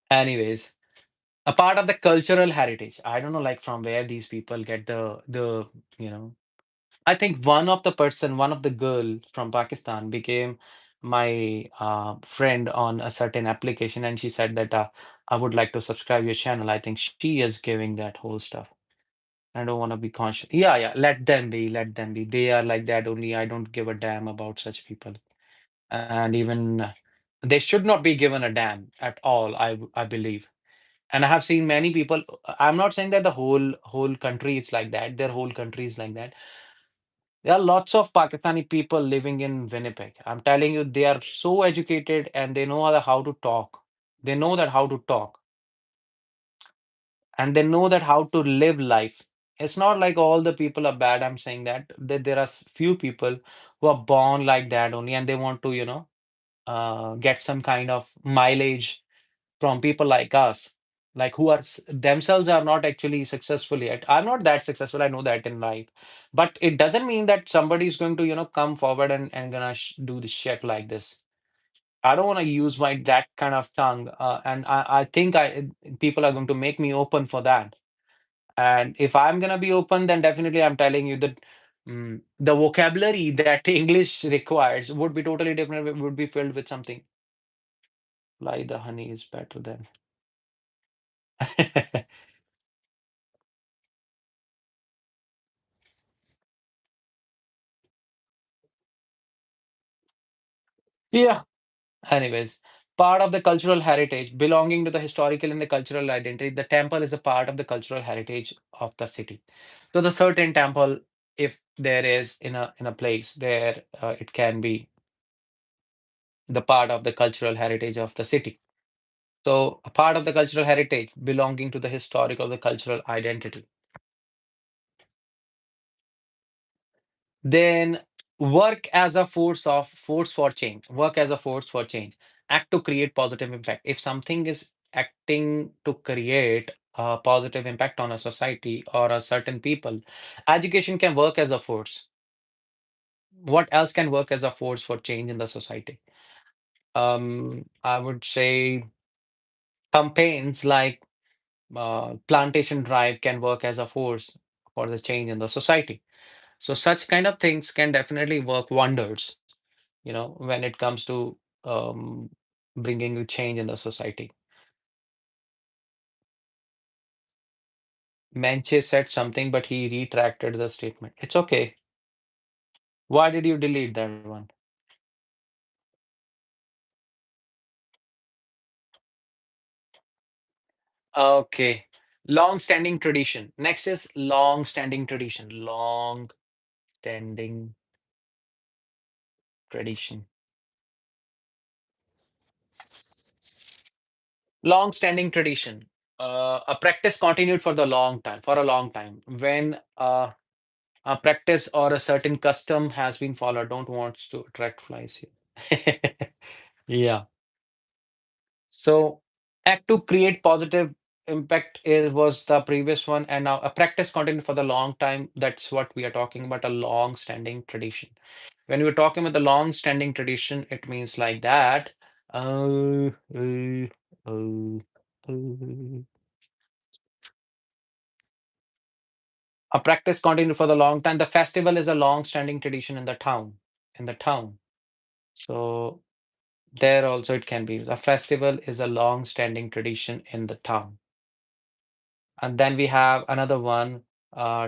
Anyways. A part of the cultural heritage. I don't know, like from where these people get you know. I think one of the girl from Pakistan became my friend on a certain application, and she said that I would like to subscribe your channel. I think she is giving that whole stuff. I don't want to be conscious. Yeah, yeah. Let them be. Let them be. They are like that only. I don't give a damn about such people. And even they should not be given a damn at all. I believe. And I have seen many people. I'm not saying that the whole country is like that. Their whole country is like that. There are lots of Pakistani people living in Winnipeg. I'm telling you, they are so educated and they know how to talk. They know that how to talk and they know that how to live life. It's not like all the people are bad. I'm saying that there are few people who are born like that only, and they want to, get some kind of mileage from people like us, like who are themselves are not actually successful yet. I'm not that successful. I know that in life, but it doesn't mean that somebody is going to, come forward and gonna do the shit like this. I don't want to use my that kind of tongue, and I think people are going to make me open for that. And if I'm gonna be open, then definitely I'm telling you that the vocabulary that English requires would be totally different. It would be filled with something like the honey is better than. Yeah. Anyways, part of the cultural heritage belonging to the historical and the cultural identity, the temple is a part of the cultural heritage of the city. So the certain temple, if there is in a place there, it can be the part of the cultural heritage of the city. So a part of the cultural heritage belonging to the historical, the cultural identity. Then force for change. Work as a force for change. Act to create positive impact. If something is acting to create a positive impact on a society or a certain people, education can work as a force. What else can work as a force for change in the society? I would say campaigns like plantation drive can work as a force for the change in the society. So such kind of things can definitely work wonders, when it comes to bringing the change in the society. Menche said something, but he retracted the statement. It's okay. Why did you delete that one? Okay. Long-standing tradition. Next is long-standing tradition. Long-standing tradition. Long-standing tradition. A practice continued for a long time. When a practice or a certain custom has been followed, don't want to attract flies here. Yeah. So act to create positive impact was the previous one, and now a practice continued for the long time. That's what we are talking about, a long-standing tradition. When we're talking about the long-standing tradition, it means like that. Uh, uh, uh, uh, a practice continued for the long time. The festival is a long-standing tradition in the town. In the town. So there also it can be. A festival is a long-standing tradition in the town. And then we have another one.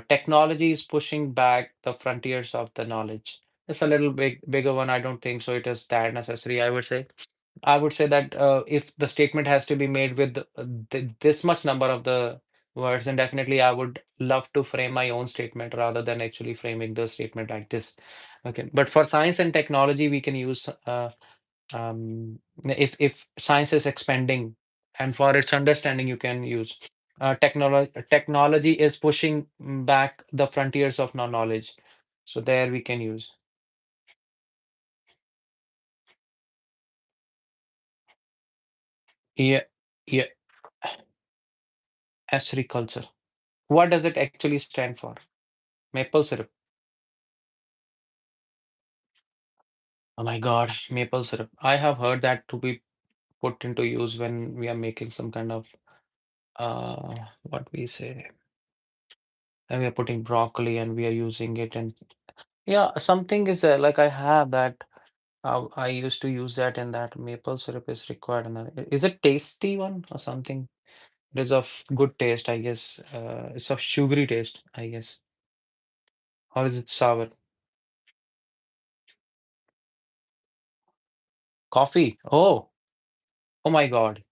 Technology is pushing back the frontiers of the knowledge. It's a little bigger one. I don't think so. It is that necessary, I would say. I would say that if the statement has to be made with this much number of the words, then definitely I would love to frame my own statement rather than actually framing the statement like this. Okay. But for science and technology, we can use if science is expanding and for its understanding you can use technology is pushing back the frontiers of knowledge, so there we can use. Yeah, yeah. Agriculture, what does it actually stand for? Maple syrup. Oh my god, maple syrup, I have heard that to be put into use when we are making some kind of what we say, and we are putting broccoli and we are using it, and yeah, something is there. Like I have that. I used to use that, and that maple syrup is required. And is it tasty one or something? It is of good taste, I guess. It's of sugary taste, I guess. Or is it sour? Coffee. Oh my God.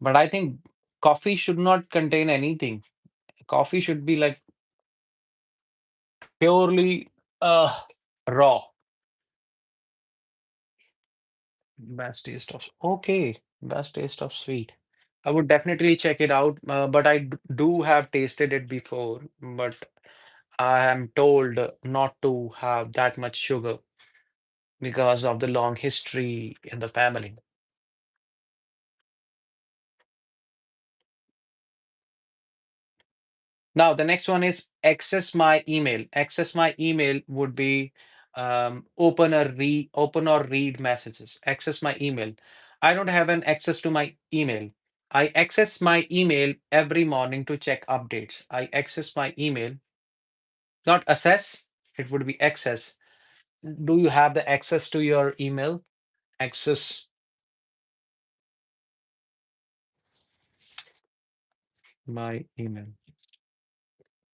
But I think coffee should not contain anything. Coffee should be like purely raw. Best taste of okay. Best taste of sweet. I would definitely check it out, but I do have tasted it before, but I am told not to have that much sugar because of the long history in the family. Now, the next one is access my email. Access my email would be open or read messages. Access my email. I don't have an access to my email. I access my email every morning to check updates. I access my email, not assess. It would be access. Do you have the access to your email? Access my email.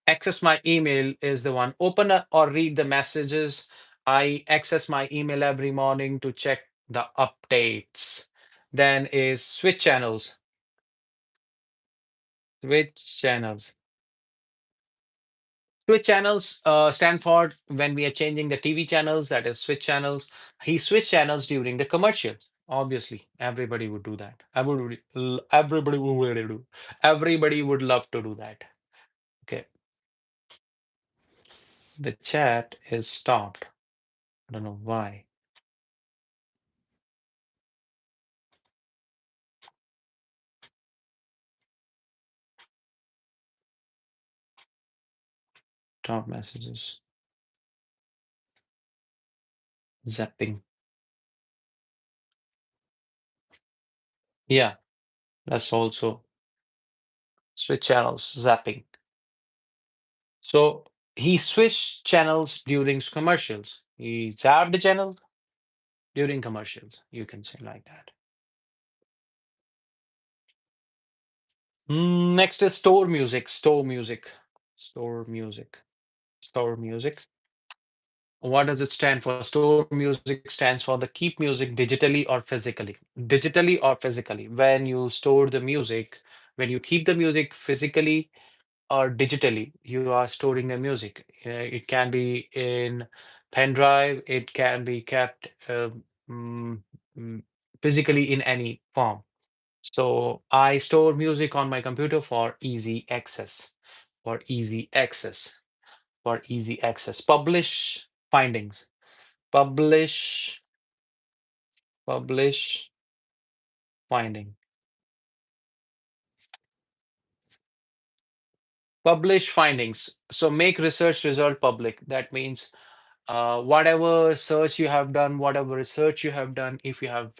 Access my email is the one. Or read the messages. I access my email every morning to check the updates. Then is switch channels. Switch channels. Switch channels stand for when we are changing the TV channels, that is switch channels. He switched channels during the commercials. Obviously, everybody would do that. Everybody would love to do that. Okay, the chat is stopped. I don't know why. Top messages. Zapping. Yeah, that's also switch channels, zapping. So he switched channels during commercials. He zapped the channel during commercials. You can say like that. Next is store music. Store music. Store music. Store music. What does it stand for? Store music stands for the keep music digitally or physically. Digitally or physically. When you store the music, when you keep the music physically or digitally, you are storing the music. It can be in pen drive, it can be kept mm, mm, physically in any form. So I store music on my computer for easy access, for easy access, for easy access. Publish findings, publish, publish finding, publish findings. So make research result public. That means whatever search you have done, whatever research you have done, if you have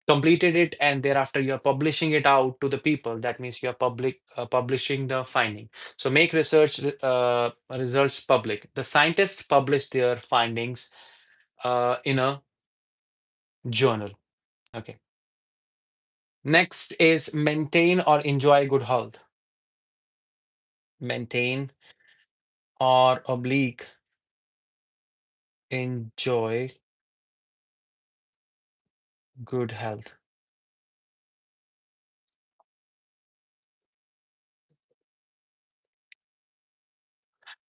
completed it and thereafter you're publishing it out to the people, that means you're publishing the finding. So make research results public. The scientists publish their findings in a journal. Okay. Next is maintain or enjoy good health. Maintain or oblique enjoy good health.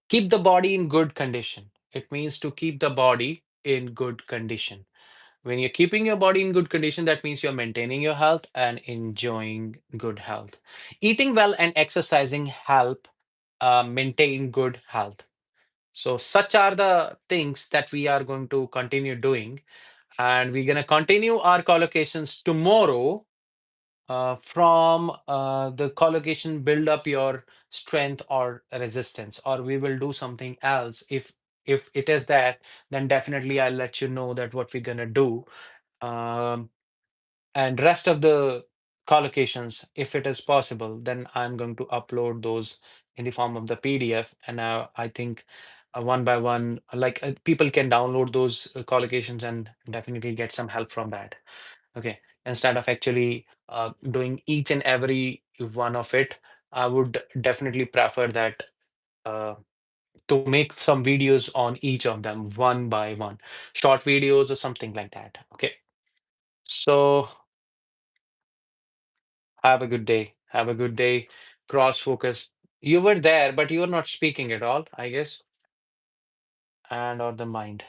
Keep the body in good condition. It means to keep the body in good condition. When you're keeping your body in good condition, that means you're maintaining your health and enjoying good health. Eating well and exercising help maintain good health. So, such are the things that we are going to continue doing. And we're going to continue our collocations tomorrow from the collocation build up your strength or resistance, or we will do something else. If it is that, then definitely I'll let you know that what we're going to do. Um, and rest of the collocations, if it is possible, then I'm going to upload those in the form of the PDF. And I think one by one, like people can download those collocations and definitely get some help from that. Okay. instead of actually doing each and every one of it. I would definitely prefer that uh, to make some videos on each of them one by one, short videos or something like that. Okay. So have a good day. Have a good day. Cross focus. You were there, but you were not speaking at all, I guess. And or the mind.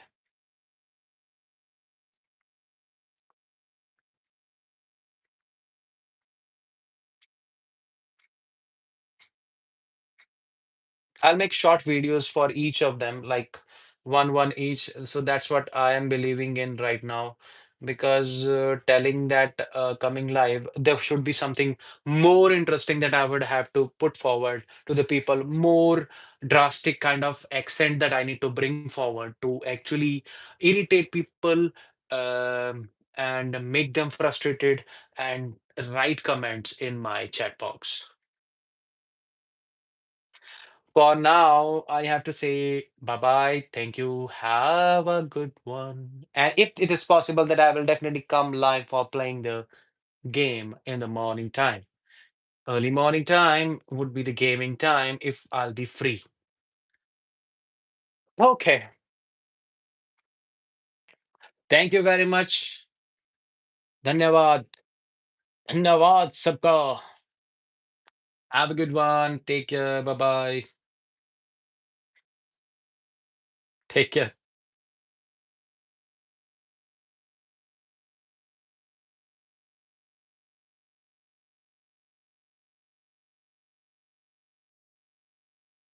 I'll make short videos for each of them, like one each. So that's what I am believing in right now. Because telling that coming live, there should be something more interesting that I would have to put forward to the people, more drastic kind of accent that I need to bring forward to actually irritate people, and make them frustrated and write comments in my chat box. For now, I have to say bye bye. Thank you. Have a good one. And if it is possible that I will definitely come live for playing the game in the morning time. Early morning time would be the gaming time if I'll be free. Okay. Thank you very much. धन्यवाद. धन्यवाद सबका. Have a good one. Take care. Bye bye. Take care.